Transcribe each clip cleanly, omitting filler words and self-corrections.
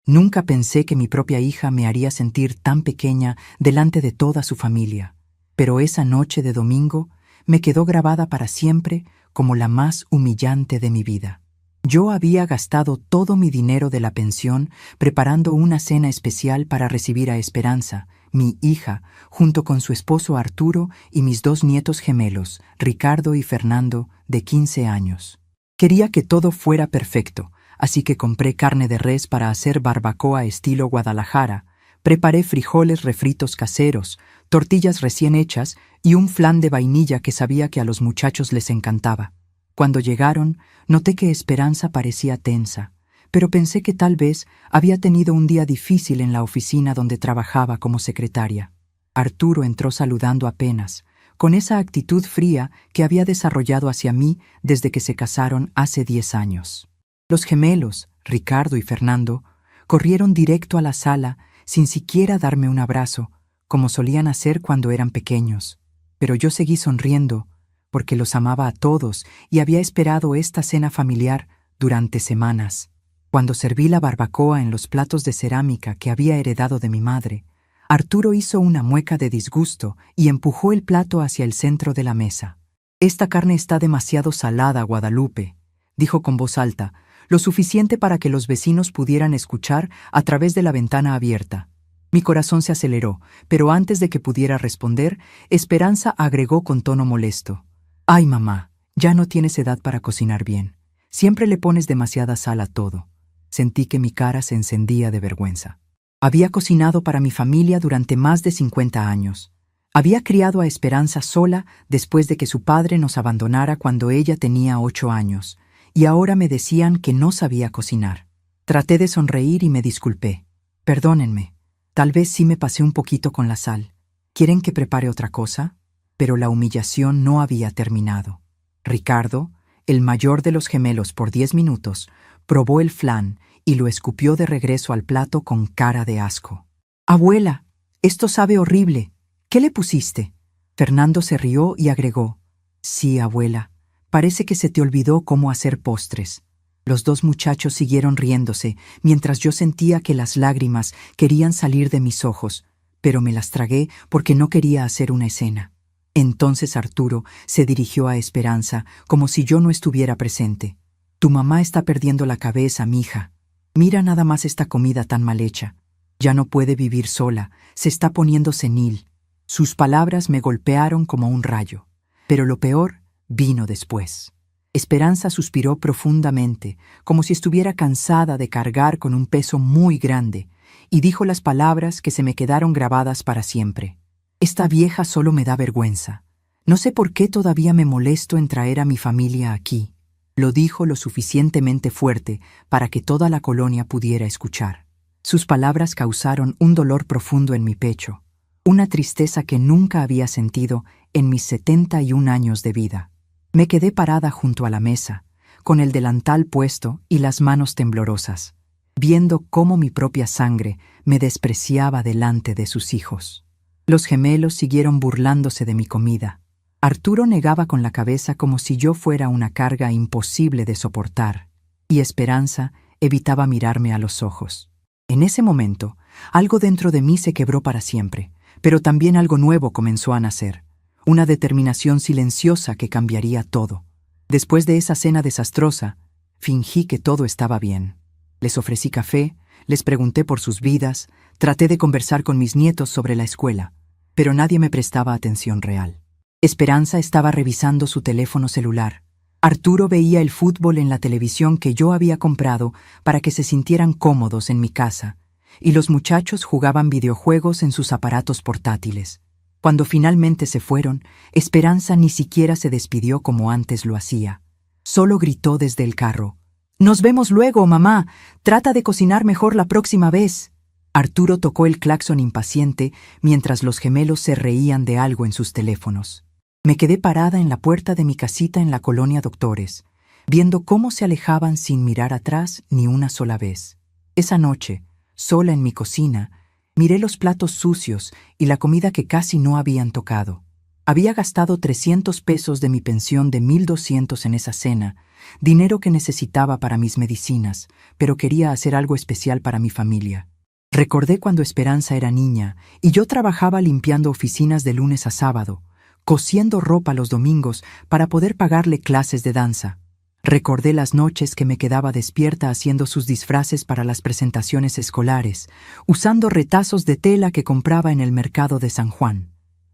Nunca pensé que mi propia hija me haría sentir tan pequeña delante de toda su familia, pero esa noche de domingo me quedó grabada para siempre como la más humillante de mi vida. Yo había gastado todo mi dinero de la pensión preparando una cena especial para recibir a Esperanza, mi hija, junto con su esposo Arturo y mis dos nietos gemelos, Ricardo y Fernando, de 15 años. Quería que todo fuera perfecto, así que compré carne de res para hacer barbacoa estilo Guadalajara, preparé frijoles refritos caseros, tortillas recién hechas y un flan de vainilla que sabía que a los muchachos les encantaba. Cuando llegaron, noté que Esperanza parecía tensa, pero pensé que tal vez había tenido un día difícil en la oficina donde trabajaba como secretaria. Arturo entró saludando apenas, con esa actitud fría que había desarrollado hacia mí desde que se casaron hace 10 años. Los gemelos, Ricardo y Fernando, corrieron directo a la sala sin siquiera darme un abrazo, como solían hacer cuando eran pequeños. Pero yo seguí sonriendo, porque los amaba a todos y había esperado esta cena familiar durante semanas. Cuando serví la barbacoa en los platos de cerámica que había heredado de mi madre, Arturo hizo una mueca de disgusto y empujó el plato hacia el centro de la mesa. «Esta carne está demasiado salada, Guadalupe», dijo con voz alta, lo suficiente para que los vecinos pudieran escuchar a través de la ventana abierta. Mi corazón se aceleró, pero antes de que pudiera responder, Esperanza agregó con tono molesto: «Ay, mamá, ya no tienes edad para cocinar bien. Siempre le pones demasiada sal a todo». Sentí que mi cara se encendía de vergüenza. Había cocinado para mi familia durante más de 50 años. Había criado a Esperanza sola después de que su padre nos abandonara cuando ella tenía 8 años, y ahora me decían que no sabía cocinar. Traté de sonreír y me disculpé. «Perdónenme, tal vez sí me pasé un poquito con la sal. ¿Quieren que prepare otra cosa?». Pero la humillación no había terminado. Ricardo, el mayor de los gemelos por 10 minutos, probó el flan y lo escupió de regreso al plato con cara de asco. «Abuela, esto sabe horrible. ¿Qué le pusiste?». Fernando se rió y agregó: «Sí, abuela, parece que se te olvidó cómo hacer postres». Los dos muchachos siguieron riéndose, mientras yo sentía que las lágrimas querían salir de mis ojos, pero me las tragué porque no quería hacer una escena. Entonces Arturo se dirigió a Esperanza como si yo no estuviera presente. «Tu mamá está perdiendo la cabeza, mija. Mira nada más esta comida tan mal hecha. Ya no puede vivir sola, se está poniendo senil». Sus palabras me golpearon como un rayo, pero lo peor vino después. Esperanza suspiró profundamente, como si estuviera cansada de cargar con un peso muy grande, y dijo las palabras que se me quedaron grabadas para siempre: «Esta vieja solo me da vergüenza. No sé por qué todavía me molesto en traer a mi familia aquí». Lo dijo lo suficientemente fuerte para que toda la colonia pudiera escuchar. Sus palabras causaron un dolor profundo en mi pecho, una tristeza que nunca había sentido en mis 71 años de vida. Me quedé parada junto a la mesa, con el delantal puesto y las manos temblorosas, viendo cómo mi propia sangre me despreciaba delante de sus hijos. Los gemelos siguieron burlándose de mi comida. Arturo negaba con la cabeza como si yo fuera una carga imposible de soportar, y Esperanza evitaba mirarme a los ojos. En ese momento, algo dentro de mí se quebró para siempre, pero también algo nuevo comenzó a nacer, una determinación silenciosa que cambiaría todo. Después de esa cena desastrosa, fingí que todo estaba bien. Les ofrecí café, les pregunté por sus vidas, traté de conversar con mis nietos sobre la escuela, pero nadie me prestaba atención real. Esperanza estaba revisando su teléfono celular. Arturo veía el fútbol en la televisión que yo había comprado para que se sintieran cómodos en mi casa, y los muchachos jugaban videojuegos en sus aparatos portátiles. Cuando finalmente se fueron, Esperanza ni siquiera se despidió como antes lo hacía. Solo gritó desde el carro: «Nos vemos luego, mamá. Trata de cocinar mejor la próxima vez». Arturo tocó el claxon impaciente mientras los gemelos se reían de algo en sus teléfonos. Me quedé parada en la puerta de mi casita en la colonia Doctores, viendo cómo se alejaban sin mirar atrás ni una sola vez. Esa noche, sola en mi cocina, miré los platos sucios y la comida que casi no habían tocado. Había gastado 300 pesos de mi pensión de 1,200 en esa cena, dinero que necesitaba para mis medicinas, pero quería hacer algo especial para mi familia. Recordé cuando Esperanza era niña y yo trabajaba limpiando oficinas de lunes a sábado, cosiendo ropa los domingos para poder pagarle clases de danza. Recordé las noches que me quedaba despierta haciendo sus disfraces para las presentaciones escolares, usando retazos de tela que compraba en el mercado de San Juan.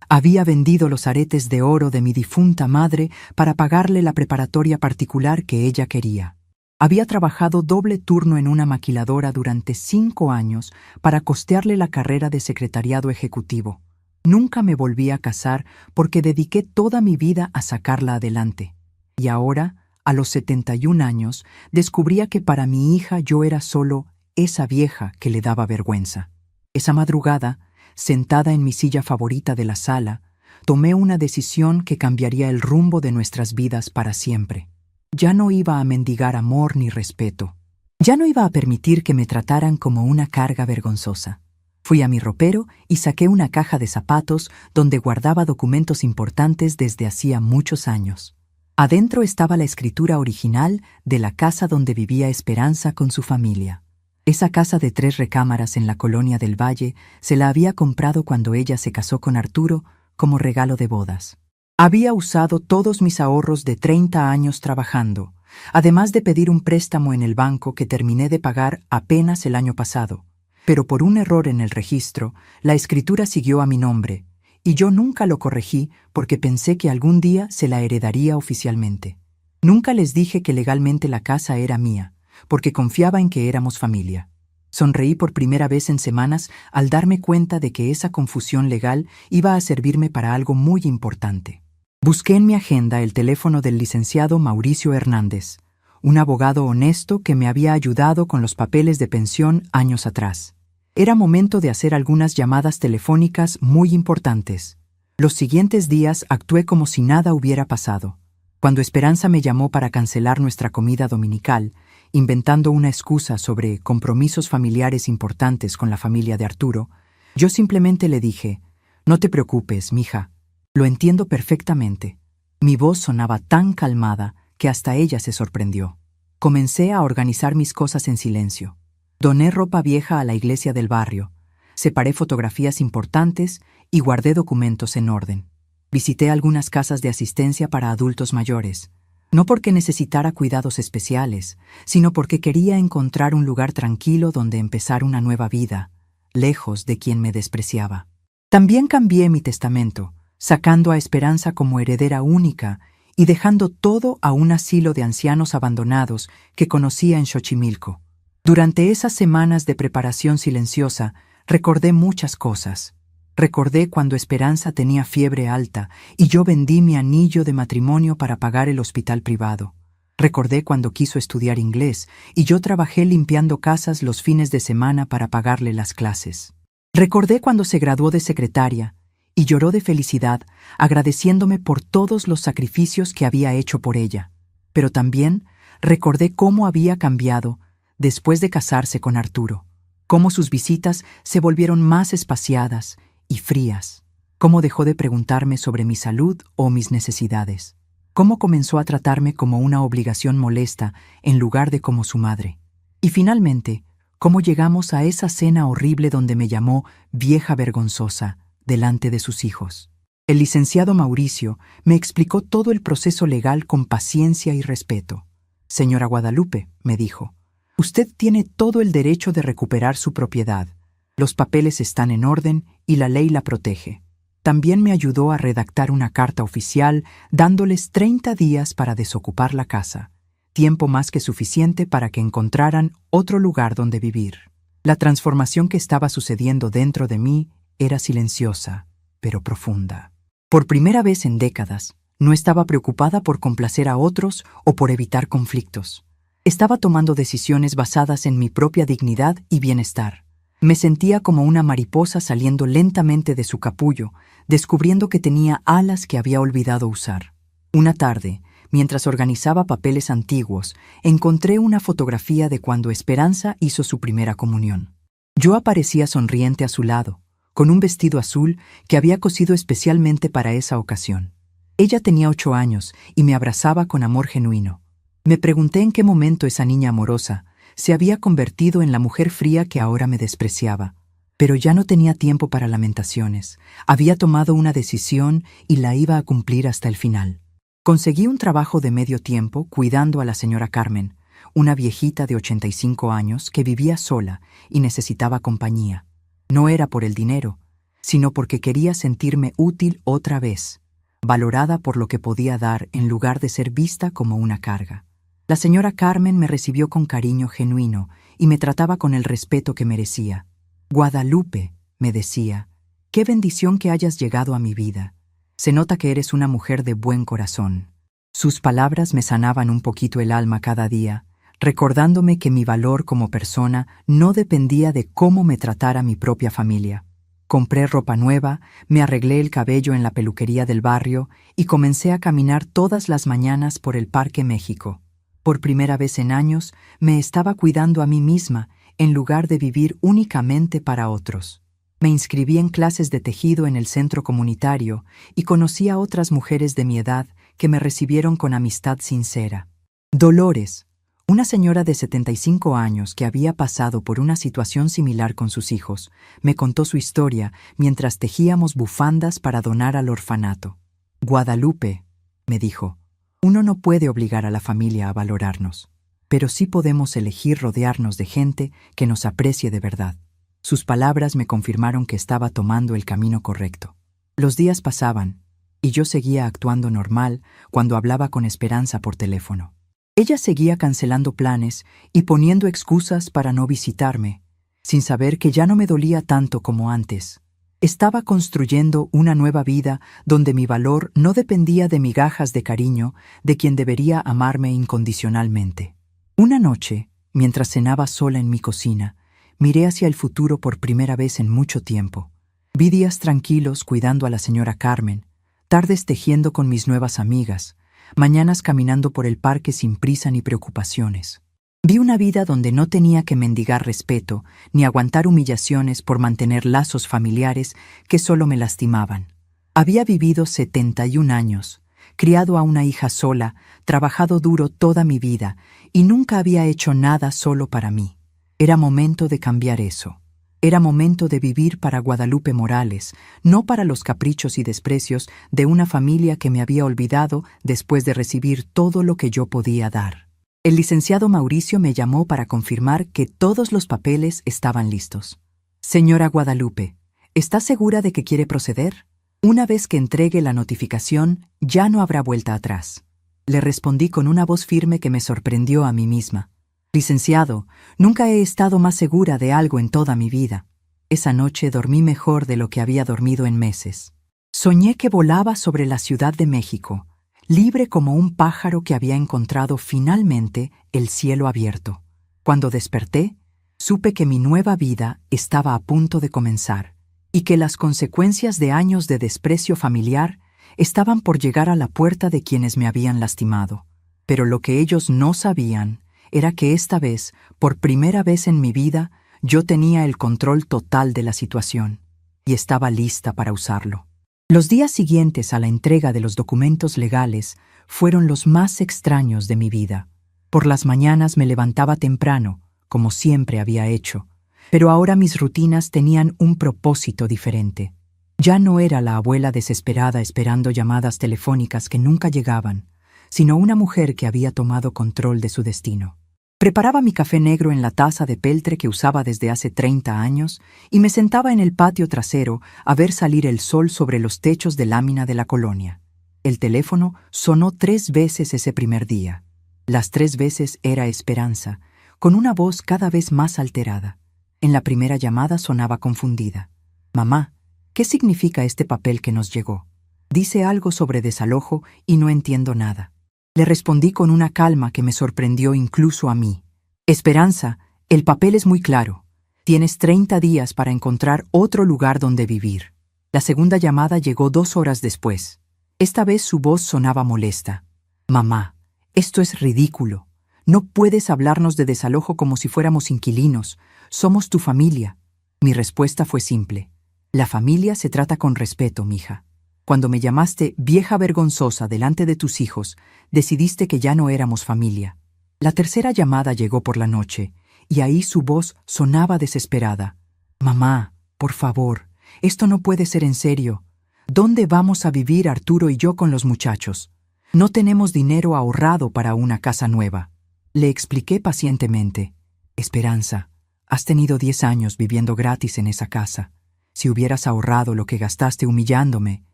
Había vendido los aretes de oro de mi difunta madre para pagarle la preparatoria particular que ella quería. Había trabajado doble turno en una maquiladora durante 5 años para costearle la carrera de secretariado ejecutivo. Nunca me volví a casar porque dediqué toda mi vida a sacarla adelante. Y ahora, a los 71 años, descubría que para mi hija yo era solo esa vieja que le daba vergüenza. Esa madrugada, sentada en mi silla favorita de la sala, tomé una decisión que cambiaría el rumbo de nuestras vidas para siempre. Ya no iba a mendigar amor ni respeto. Ya no iba a permitir que me trataran como una carga vergonzosa. Fui a mi ropero y saqué una caja de zapatos donde guardaba documentos importantes desde hacía muchos años. Adentro estaba la escritura original de la casa donde vivía Esperanza con su familia. Esa casa de 3 recámaras en la colonia del Valle se la había comprado cuando ella se casó con Arturo como regalo de bodas. Había usado todos mis ahorros de 30 años trabajando, además de pedir un préstamo en el banco que terminé de pagar apenas el año pasado. Pero por un error en el registro, la escritura siguió a mi nombre, y yo nunca lo corregí porque pensé que algún día se la heredaría oficialmente. Nunca les dije que legalmente la casa era mía, porque confiaba en que éramos familia. Sonreí por primera vez en semanas al darme cuenta de que esa confusión legal iba a servirme para algo muy importante. Busqué en mi agenda el teléfono del licenciado Mauricio Hernández, un abogado honesto que me había ayudado con los papeles de pensión años atrás. Era momento de hacer algunas llamadas telefónicas muy importantes. Los siguientes días actué como si nada hubiera pasado. Cuando Esperanza me llamó para cancelar nuestra comida dominical, inventando una excusa sobre compromisos familiares importantes con la familia de Arturo, yo simplemente le dije: «No te preocupes, mija. Lo entiendo perfectamente». Mi voz sonaba tan calmada que hasta ella se sorprendió. Comencé a organizar mis cosas en silencio. Doné ropa vieja a la iglesia del barrio, separé fotografías importantes y guardé documentos en orden. Visité algunas casas de asistencia para adultos mayores, no porque necesitara cuidados especiales, sino porque quería encontrar un lugar tranquilo donde empezar una nueva vida, lejos de quien me despreciaba. También cambié mi testamento, sacando a Esperanza como heredera única y dejando todo a un asilo de ancianos abandonados que conocía en Xochimilco. Durante esas semanas de preparación silenciosa, recordé muchas cosas. Recordé cuando Esperanza tenía fiebre alta y yo vendí mi anillo de matrimonio para pagar el hospital privado. Recordé cuando quiso estudiar inglés y yo trabajé limpiando casas los fines de semana para pagarle las clases. Recordé cuando se graduó de secretaria y lloró de felicidad, agradeciéndome por todos los sacrificios que había hecho por ella. Pero también recordé cómo había cambiado después de casarse con Arturo, cómo sus visitas se volvieron más espaciadas y frías, cómo dejó de preguntarme sobre mi salud o mis necesidades, cómo comenzó a tratarme como una obligación molesta en lugar de como su madre. Y finalmente, cómo llegamos a esa cena horrible donde me llamó vieja vergonzosa delante de sus hijos. El licenciado Mauricio me explicó todo el proceso legal con paciencia y respeto. «Señora Guadalupe», me dijo, «usted tiene todo el derecho de recuperar su propiedad. Los papeles están en orden y la ley la protege». También me ayudó a redactar una carta oficial dándoles 30 días para desocupar la casa, tiempo más que suficiente para que encontraran otro lugar donde vivir. La transformación que estaba sucediendo dentro de mí era silenciosa, pero profunda. Por primera vez en décadas, no estaba preocupada por complacer a otros o por evitar conflictos. Estaba tomando decisiones basadas en mi propia dignidad y bienestar. Me sentía como una mariposa saliendo lentamente de su capullo, descubriendo que tenía alas que había olvidado usar. Una tarde, mientras organizaba papeles antiguos, encontré una fotografía de cuando Esperanza hizo su primera comunión. Yo aparecía sonriente a su lado, con un vestido azul que había cosido especialmente para esa ocasión. Ella tenía 8 años y me abrazaba con amor genuino. Me pregunté en qué momento esa niña amorosa se había convertido en la mujer fría que ahora me despreciaba. Pero ya no tenía tiempo para lamentaciones. Había tomado una decisión y la iba a cumplir hasta el final. Conseguí un trabajo de medio tiempo cuidando a la señora Carmen, una viejita de 85 años que vivía sola y necesitaba compañía. No era por el dinero, sino porque quería sentirme útil otra vez, valorada por lo que podía dar en lugar de ser vista como una carga. La señora Carmen me recibió con cariño genuino y me trataba con el respeto que merecía. Guadalupe, me decía, qué bendición que hayas llegado a mi vida. Se nota que eres una mujer de buen corazón. Sus palabras me sanaban un poquito el alma cada día, recordándome que mi valor como persona no dependía de cómo me tratara mi propia familia. Compré ropa nueva, me arreglé el cabello en la peluquería del barrio y comencé a caminar todas las mañanas por el Parque México. Por primera vez en años, me estaba cuidando a mí misma en lugar de vivir únicamente para otros. Me inscribí en clases de tejido en el centro comunitario y conocí a otras mujeres de mi edad que me recibieron con amistad sincera. Dolores, una señora de 75 años que había pasado por una situación similar con sus hijos, me contó su historia mientras tejíamos bufandas para donar al orfanato. Guadalupe, me dijo, uno no puede obligar a la familia a valorarnos, pero sí podemos elegir rodearnos de gente que nos aprecie de verdad. Sus palabras me confirmaron que estaba tomando el camino correcto. Los días pasaban, y yo seguía actuando normal cuando hablaba con Esperanza por teléfono. Ella seguía cancelando planes y poniendo excusas para no visitarme, sin saber que ya no me dolía tanto como antes. Estaba construyendo una nueva vida donde mi valor no dependía de migajas de cariño de quien debería amarme incondicionalmente. Una noche, mientras cenaba sola en mi cocina, miré hacia el futuro por primera vez en mucho tiempo. Vi días tranquilos cuidando a la señora Carmen, tardes tejiendo con mis nuevas amigas, mañanas caminando por el parque sin prisa ni preocupaciones. Vi una vida donde no tenía que mendigar respeto ni aguantar humillaciones por mantener lazos familiares que solo me lastimaban. Había vivido 71 años, criado a una hija sola, trabajado duro toda mi vida y nunca había hecho nada solo para mí. Era momento de cambiar eso. Era momento de vivir para Guadalupe Morales, no para los caprichos y desprecios de una familia que me había olvidado después de recibir todo lo que yo podía dar. El licenciado Mauricio me llamó para confirmar que todos los papeles estaban listos. Señora Guadalupe, ¿está segura de que quiere proceder? Una vez que entregue la notificación, ya no habrá vuelta atrás. Le respondí con una voz firme que me sorprendió a mí misma. Licenciado, nunca he estado más segura de algo en toda mi vida. Esa noche dormí mejor de lo que había dormido en meses. Soñé que volaba sobre la Ciudad de México, libre como un pájaro que había encontrado finalmente el cielo abierto. Cuando desperté, supe que mi nueva vida estaba a punto de comenzar y que las consecuencias de años de desprecio familiar estaban por llegar a la puerta de quienes me habían lastimado. Pero lo que ellos no sabían era que esta vez, por primera vez en mi vida, yo tenía el control total de la situación y estaba lista para usarlo. Los días siguientes a la entrega de los documentos legales fueron los más extraños de mi vida. Por las mañanas me levantaba temprano, como siempre había hecho, pero ahora mis rutinas tenían un propósito diferente. Ya no era la abuela desesperada esperando llamadas telefónicas que nunca llegaban, sino una mujer que había tomado control de su destino. Preparaba mi café negro en la taza de peltre que usaba desde hace 30 años y me sentaba en el patio trasero a ver salir el sol sobre los techos de lámina de la colonia. El teléfono sonó 3 veces ese primer día. Las 3 veces era Esperanza, con una voz cada vez más alterada. En la primera llamada sonaba confundida. «Mamá, ¿qué significa este papel que nos llegó? Dice algo sobre desalojo y no entiendo nada». Le respondí con una calma que me sorprendió incluso a mí. «Esperanza, el papel es muy claro. Tienes 30 días para encontrar otro lugar donde vivir». La segunda llamada llegó 2 horas después. Esta vez su voz sonaba molesta. «Mamá, esto es ridículo. No puedes hablarnos de desalojo como si fuéramos inquilinos. Somos tu familia». Mi respuesta fue simple. La familia se trata con respeto, mija. Cuando me llamaste vieja vergonzosa delante de tus hijos, decidiste que ya no éramos familia. La tercera llamada llegó por la noche, y ahí su voz sonaba desesperada. Mamá, por favor, esto no puede ser en serio. ¿Dónde vamos a vivir Arturo y yo con los muchachos? No tenemos dinero ahorrado para una casa nueva. Le expliqué pacientemente. Esperanza, has tenido 10 años viviendo gratis en esa casa. Si hubieras ahorrado lo que gastaste humillándome,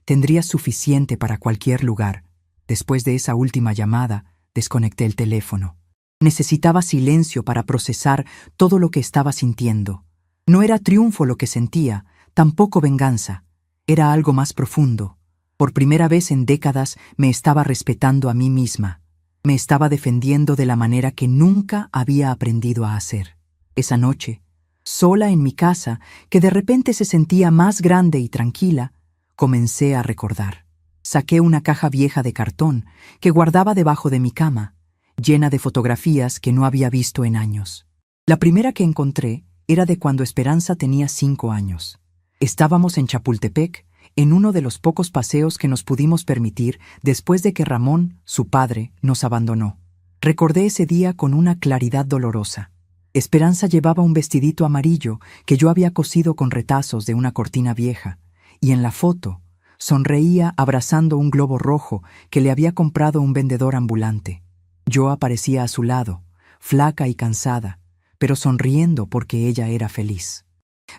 tendrías suficiente para cualquier lugar. Después de esa última llamada, desconecté el teléfono. Necesitaba silencio para procesar todo lo que estaba sintiendo. No era triunfo lo que sentía, tampoco venganza. Era algo más profundo. Por primera vez en décadas me estaba respetando a mí misma. Me estaba defendiendo de la manera que nunca había aprendido a hacer. Esa noche, sola en mi casa, que de repente se sentía más grande y tranquila, comencé a recordar. Saqué una caja vieja de cartón que guardaba debajo de mi cama, llena de fotografías que no había visto en años. La primera que encontré era de cuando Esperanza tenía 5 años. Estábamos en Chapultepec, en uno de los pocos paseos que nos pudimos permitir después de que Ramón, su padre, nos abandonó. Recordé ese día con una claridad dolorosa. Esperanza llevaba un vestidito amarillo que yo había cosido con retazos de una cortina vieja, y en la foto sonreía abrazando un globo rojo que le había comprado un vendedor ambulante. Yo aparecía a su lado, flaca y cansada, pero sonriendo porque ella era feliz.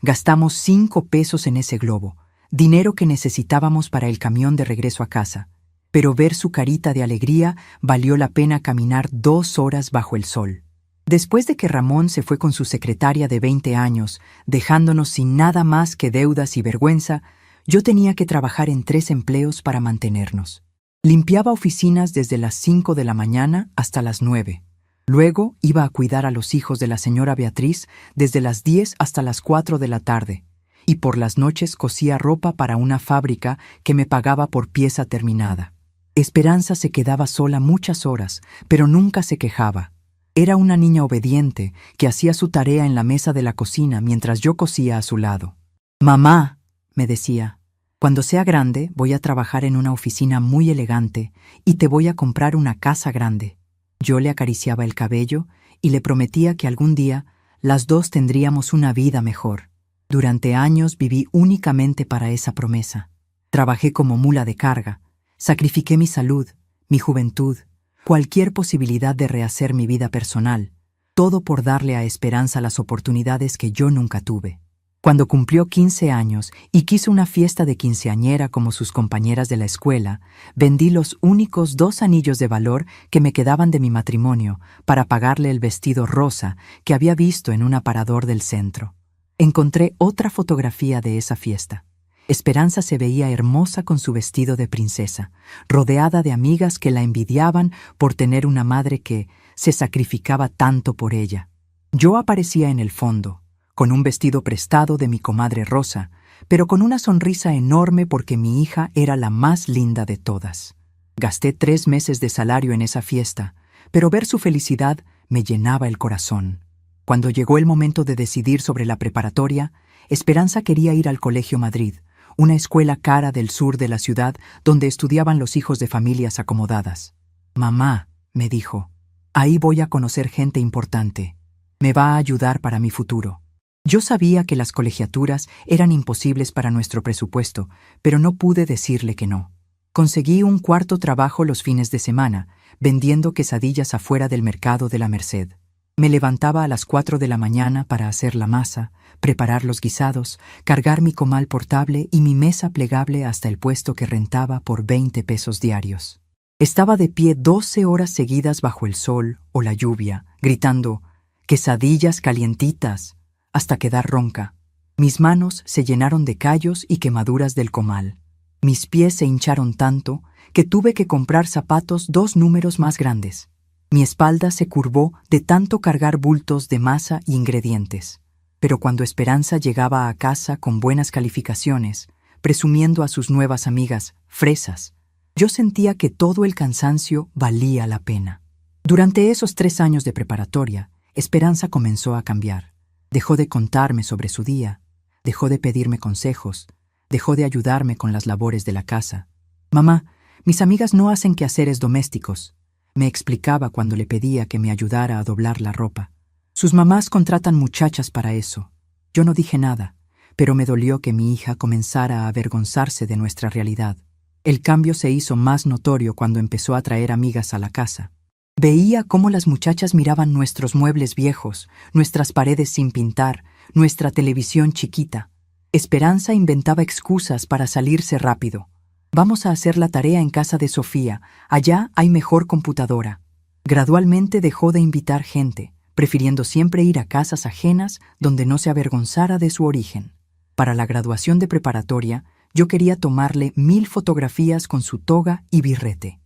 Gastamos 5 pesos en ese globo, dinero que necesitábamos para el camión de regreso a casa, pero ver su carita de alegría valió la pena caminar 2 horas bajo el sol. Después de que Ramón se fue con su secretaria de 20 años, dejándonos sin nada más que deudas y vergüenza, yo tenía que trabajar en 3 empleos para mantenernos. Limpiaba oficinas desde las 5 de la mañana hasta las 9. Luego iba a cuidar a los hijos de la señora Beatriz desde las 10 hasta las 4 de la tarde, y por las noches cosía ropa para una fábrica que me pagaba por pieza terminada. Esperanza se quedaba sola muchas horas, pero nunca se quejaba. Era una niña obediente que hacía su tarea en la mesa de la cocina mientras yo cosía a su lado. «Mamá», me decía, «cuando sea grande voy a trabajar en una oficina muy elegante y te voy a comprar una casa grande». Yo le acariciaba el cabello y le prometía que algún día las dos tendríamos una vida mejor. Durante años viví únicamente para esa promesa. Trabajé como mula de carga, sacrifiqué mi salud, mi juventud, cualquier posibilidad de rehacer mi vida personal, todo por darle a Esperanza las oportunidades que yo nunca tuve. Cuando cumplió 15 años y quiso una fiesta de quinceañera como sus compañeras de la escuela, vendí los únicos 2 anillos de valor que me quedaban de mi matrimonio para pagarle el vestido rosa que había visto en un aparador del centro. Encontré otra fotografía de esa fiesta. Esperanza se veía hermosa con su vestido de princesa, rodeada de amigas que la envidiaban por tener una madre que se sacrificaba tanto por ella. Yo aparecía en el fondo, con un vestido prestado de mi comadre Rosa, pero con una sonrisa enorme porque mi hija era la más linda de todas. Gasté 3 meses de salario en esa fiesta, pero ver su felicidad me llenaba el corazón. Cuando llegó el momento de decidir sobre la preparatoria, Esperanza quería ir al Colegio Madrid, una escuela cara del sur de la ciudad donde estudiaban los hijos de familias acomodadas. «Mamá», me dijo, «ahí voy a conocer gente importante. Me va a ayudar para mi futuro». Yo sabía que las colegiaturas eran imposibles para nuestro presupuesto, pero no pude decirle que no. Conseguí un cuarto trabajo los fines de semana, vendiendo quesadillas afuera del mercado de la Merced. Me levantaba a las 4 de la mañana para hacer la masa, preparar los guisados, cargar mi comal portable y mi mesa plegable hasta el puesto que rentaba por 20 pesos diarios. Estaba de pie 12 horas seguidas bajo el sol o la lluvia, gritando «quesadillas calientitas», hasta quedar ronca. Mis manos se llenaron de callos y quemaduras del comal. Mis pies se hincharon tanto que tuve que comprar zapatos 2 números más grandes. Mi espalda se curvó de tanto cargar bultos de masa y ingredientes. Pero cuando Esperanza llegaba a casa con buenas calificaciones, presumiendo a sus nuevas amigas fresas, yo sentía que todo el cansancio valía la pena. Durante esos 3 años de preparatoria, Esperanza comenzó a cambiar. Dejó de contarme sobre su día, Dejó de pedirme consejos, dejó de ayudarme con las labores de la casa. Mamá, mis amigas no hacen quehaceres domésticos, me explicaba cuando le pedía que me ayudara a doblar la ropa. Sus mamás contratan muchachas para eso. Yo no dije nada, pero me dolió que mi hija comenzara a avergonzarse de nuestra realidad. El cambio se hizo más notorio cuando empezó a traer amigas a la casa. Veía cómo las muchachas miraban nuestros muebles viejos, nuestras paredes sin pintar, nuestra televisión chiquita. Esperanza inventaba excusas para salirse rápido. Vamos a hacer la tarea en casa de Sofía, allá hay mejor computadora. Gradualmente dejó de invitar gente, prefiriendo siempre ir a casas ajenas donde no se avergonzara de su origen. Para la graduación de preparatoria, yo quería tomarle 1000 fotografías con su toga y birrete.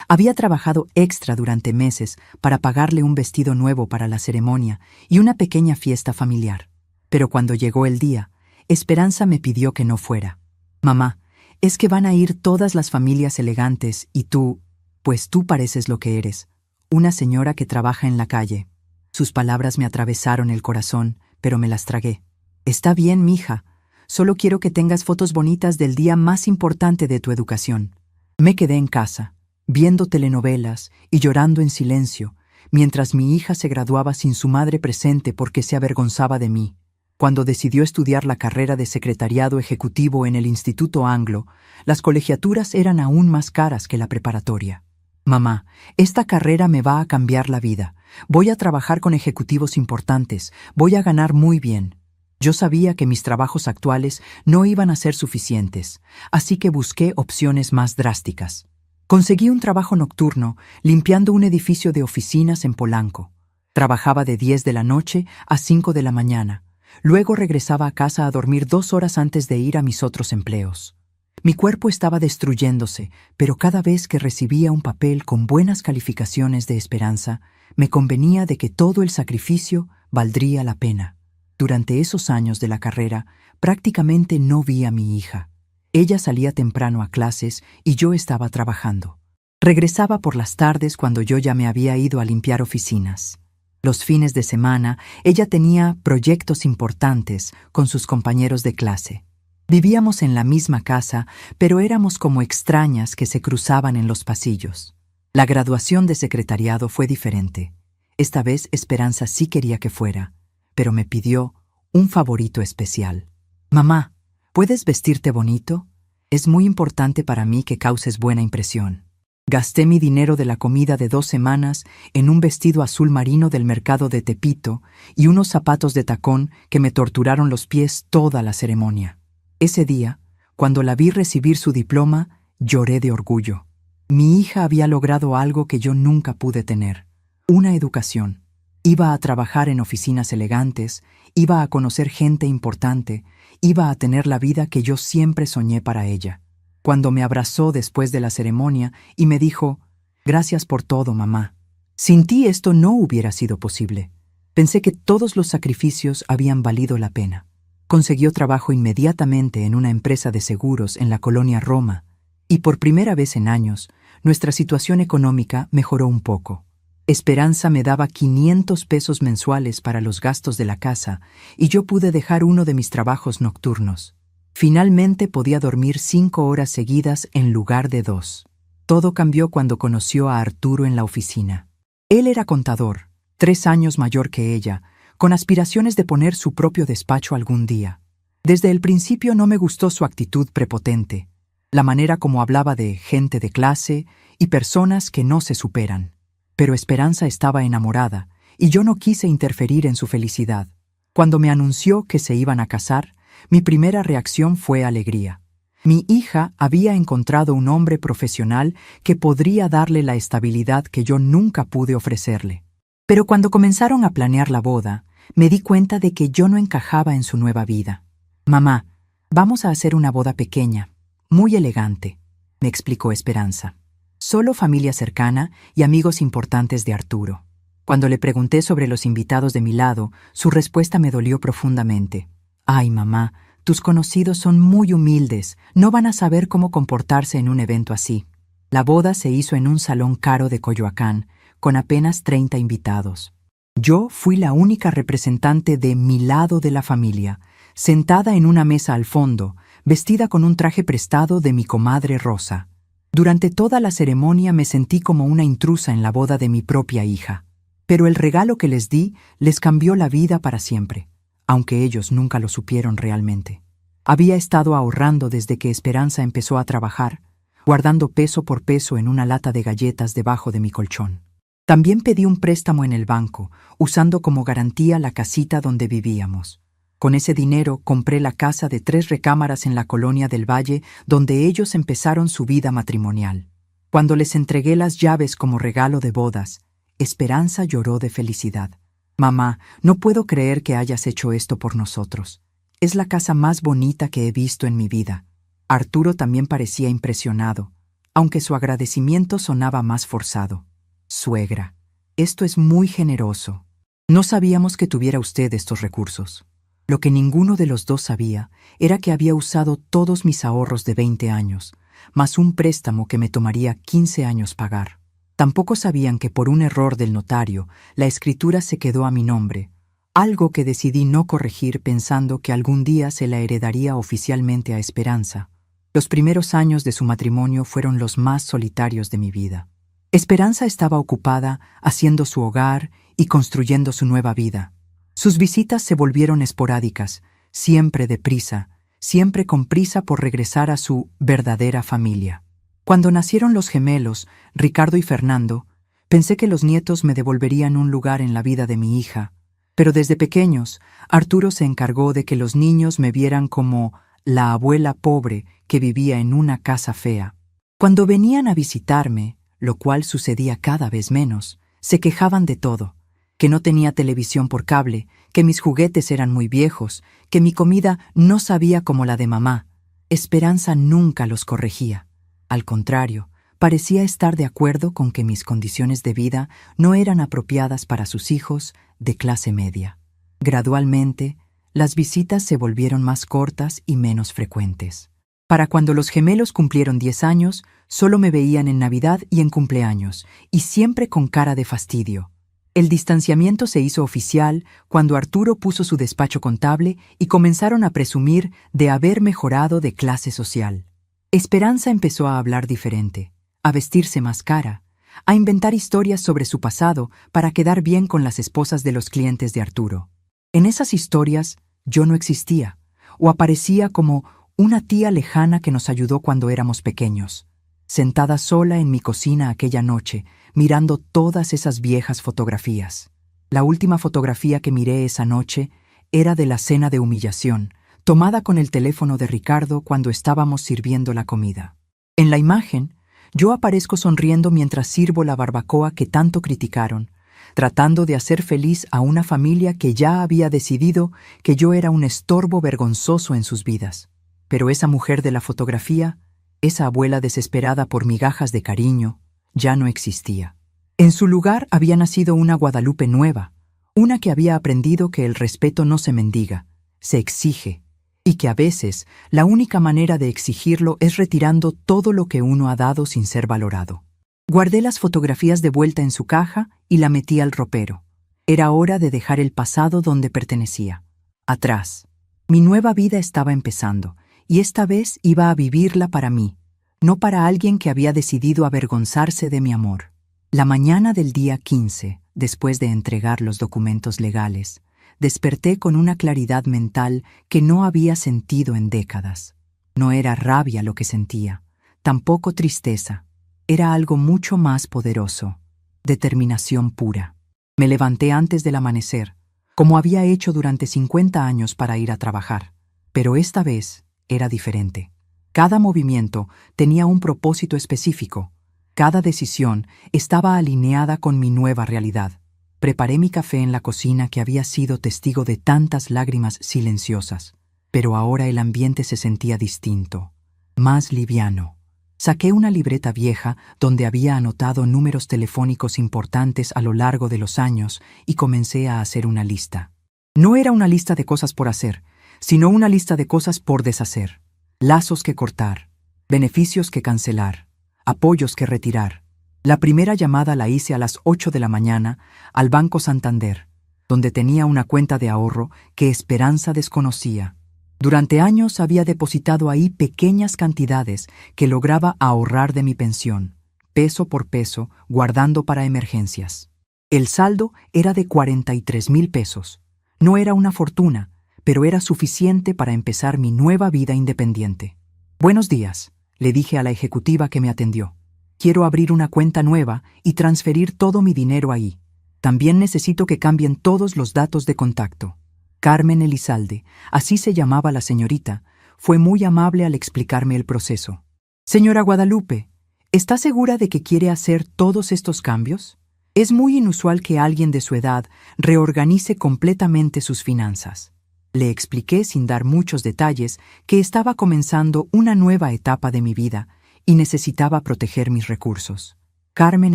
Había trabajado extra durante meses para pagarle un vestido nuevo para la ceremonia y una pequeña fiesta familiar. Pero cuando llegó el día, Esperanza me pidió que no fuera. Mamá, es que van a ir todas las familias elegantes y tú, pues tú pareces lo que eres, una señora que trabaja en la calle. Sus palabras me atravesaron el corazón, pero me las tragué. Está bien, mija. Solo quiero que tengas fotos bonitas del día más importante de tu educación. Me quedé en casa, viendo telenovelas y llorando en silencio, mientras mi hija se graduaba sin su madre presente porque se avergonzaba de mí. Cuando decidió estudiar la carrera de secretariado ejecutivo en el Instituto Anglo, las colegiaturas eran aún más caras que la preparatoria. Mamá, esta carrera me va a cambiar la vida. Voy a trabajar con ejecutivos importantes, voy a ganar muy bien. Yo sabía que mis trabajos actuales no iban a ser suficientes, así que busqué opciones más drásticas. Conseguí un trabajo nocturno limpiando un edificio de oficinas en Polanco. Trabajaba de 10 de la noche a 5 de la mañana. Luego regresaba a casa a dormir 2 horas antes de ir a mis otros empleos. Mi cuerpo estaba destruyéndose, pero cada vez que recibía un papel con buenas calificaciones de Esperanza, me convenía de que todo el sacrificio valdría la pena. Durante esos años de la carrera, prácticamente no vi a mi hija. Ella salía temprano a clases y yo estaba trabajando. Regresaba por las tardes cuando yo ya me había ido a limpiar oficinas. Los fines de semana, ella tenía proyectos importantes con sus compañeros de clase. Vivíamos en la misma casa, pero éramos como extrañas que se cruzaban en los pasillos. La graduación de secretariado fue diferente. Esta vez Esperanza sí quería que fuera, pero me pidió un favorito especial. Mamá, ¿puedes vestirte bonito? Es muy importante para mí que causes buena impresión. Gasté mi dinero de la comida de 2 semanas en un vestido azul marino del mercado de Tepito y unos zapatos de tacón que me torturaron los pies toda la ceremonia. Ese día, cuando la vi recibir su diploma, lloré de orgullo. Mi hija había logrado algo que yo nunca pude tener: una educación. Iba a trabajar en oficinas elegantes, iba a conocer gente importante, iba a tener la vida que yo siempre soñé para ella. Cuando me abrazó después de la ceremonia y me dijo: «Gracias por todo, mamá. Sin ti esto no hubiera sido posible». Pensé que todos los sacrificios habían valido la pena. Consiguió trabajo inmediatamente en una empresa de seguros en la colonia Roma, y por primera vez en años, nuestra situación económica mejoró un poco. Esperanza me daba 500 pesos mensuales para los gastos de la casa y yo pude dejar uno de mis trabajos nocturnos. Finalmente podía dormir 5 horas seguidas en lugar de 2. Todo cambió cuando conoció a Arturo en la oficina. Él era contador, 3 años mayor que ella, con aspiraciones de poner su propio despacho algún día. Desde el principio no me gustó su actitud prepotente, la manera como hablaba de gente de clase y personas que no se superan. Pero Esperanza estaba enamorada y yo no quise interferir en su felicidad. Cuando me anunció que se iban a casar, mi primera reacción fue alegría. Mi hija había encontrado un hombre profesional que podría darle la estabilidad que yo nunca pude ofrecerle. Pero cuando comenzaron a planear la boda, me di cuenta de que yo no encajaba en su nueva vida. «Mamá, vamos a hacer una boda pequeña, muy elegante», me explicó Esperanza. «Solo familia cercana y amigos importantes de Arturo». Cuando le pregunté sobre los invitados de mi lado, su respuesta me dolió profundamente. «Ay, mamá, tus conocidos son muy humildes, no van a saber cómo comportarse en un evento así». La boda se hizo en un salón caro de Coyoacán, con apenas 30 invitados. Yo fui la única representante de mi lado de la familia, sentada en una mesa al fondo, vestida con un traje prestado de mi comadre Rosa. Durante toda la ceremonia me sentí como una intrusa en la boda de mi propia hija. Pero el regalo que les di les cambió la vida para siempre, aunque ellos nunca lo supieron realmente. Había estado ahorrando desde que Esperanza empezó a trabajar, guardando peso por peso en una lata de galletas debajo de mi colchón. También pedí un préstamo en el banco, usando como garantía la casita donde vivíamos. Con ese dinero compré la casa de 3 recámaras en la colonia del Valle, donde ellos empezaron su vida matrimonial. Cuando les entregué las llaves como regalo de bodas, Esperanza lloró de felicidad. «Mamá, no puedo creer que hayas hecho esto por nosotros. Es la casa más bonita que he visto en mi vida». Arturo también parecía impresionado, aunque su agradecimiento sonaba más forzado. «Suegra, esto es muy generoso. No sabíamos que tuviera usted estos recursos». Lo que ninguno de los dos sabía era que había usado todos mis ahorros de 20 años, más un préstamo que me tomaría 15 años pagar. Tampoco sabían que por un error del notario, la escritura se quedó a mi nombre, algo que decidí no corregir pensando que algún día se la heredaría oficialmente a Esperanza. Los primeros años de su matrimonio fueron los más solitarios de mi vida. Esperanza estaba ocupada haciendo su hogar y construyendo su nueva vida. Sus visitas se volvieron esporádicas, siempre deprisa, siempre con prisa por regresar a su verdadera familia. Cuando nacieron los gemelos, Ricardo y Fernando, pensé que los nietos me devolverían un lugar en la vida de mi hija, pero desde pequeños, Arturo se encargó de que los niños me vieran como la abuela pobre que vivía en una casa fea. Cuando venían a visitarme, lo cual sucedía cada vez menos, se quejaban de todo. Que no tenía televisión por cable, que mis juguetes eran muy viejos, que mi comida no sabía como la de mamá. Esperanza nunca los corregía. Al contrario, parecía estar de acuerdo con que mis condiciones de vida no eran apropiadas para sus hijos de clase media. Gradualmente, las visitas se volvieron más cortas y menos frecuentes. Para cuando los gemelos cumplieron 10 años, solo me veían en Navidad y en cumpleaños, y siempre con cara de fastidio. El distanciamiento se hizo oficial cuando Arturo puso su despacho contable y comenzaron a presumir de haber mejorado de clase social. Esperanza empezó a hablar diferente, a vestirse más cara, a inventar historias sobre su pasado para quedar bien con las esposas de los clientes de Arturo. En esas historias yo no existía, o aparecía como una tía lejana que nos ayudó cuando éramos pequeños. Sentada sola en mi cocina aquella noche, mirando todas esas viejas fotografías. La última fotografía que miré esa noche era de la cena de humillación, tomada con el teléfono de Ricardo cuando estábamos sirviendo la comida. En la imagen, yo aparezco sonriendo mientras sirvo la barbacoa que tanto criticaron, tratando de hacer feliz a una familia que ya había decidido que yo era un estorbo vergonzoso en sus vidas. Pero esa mujer de la fotografía, esa abuela desesperada por migajas de cariño, ya no existía. En su lugar había nacido una Guadalupe nueva, una que había aprendido que el respeto no se mendiga, se exige, y que a veces la única manera de exigirlo es retirando todo lo que uno ha dado sin ser valorado. Guardé las fotografías de vuelta en su caja y la metí al ropero. Era hora de dejar el pasado donde pertenecía, atrás. Mi nueva vida estaba empezando, y esta vez iba a vivirla para mí, no para alguien que había decidido avergonzarse de mi amor. La mañana del día 15, después de entregar los documentos legales, desperté con una claridad mental que no había sentido en décadas. No era rabia lo que sentía, tampoco tristeza. Era algo mucho más poderoso, determinación pura. Me levanté antes del amanecer, como había hecho durante 50 años para ir a trabajar, pero esta vez era diferente. Cada movimiento tenía un propósito específico. Cada decisión estaba alineada con mi nueva realidad. Preparé mi café en la cocina que había sido testigo de tantas lágrimas silenciosas, pero ahora el ambiente se sentía distinto, más liviano. Saqué una libreta vieja donde había anotado números telefónicos importantes a lo largo de los años y comencé a hacer una lista. No era una lista de cosas por hacer, sino una lista de cosas por deshacer. Lazos que cortar, beneficios que cancelar, apoyos que retirar. La primera llamada la hice a las 8 de la mañana al Banco Santander, donde tenía una cuenta de ahorro que Esperanza desconocía. Durante años había depositado ahí pequeñas cantidades que lograba ahorrar de mi pensión, peso por peso, guardando para emergencias. El saldo era de 43,000 pesos. No era una fortuna, pero era suficiente para empezar mi nueva vida independiente. «Buenos días», le dije a la ejecutiva que me atendió. «Quiero abrir una cuenta nueva y transferir todo mi dinero ahí. También necesito que cambien todos los datos de contacto». Carmen Elizalde, así se llamaba la señorita, fue muy amable al explicarme el proceso. «Señora Guadalupe, ¿está segura de que quiere hacer todos estos cambios? Es muy inusual que alguien de su edad reorganice completamente sus finanzas». Le expliqué sin dar muchos detalles que estaba comenzando una nueva etapa de mi vida y necesitaba proteger mis recursos. Carmen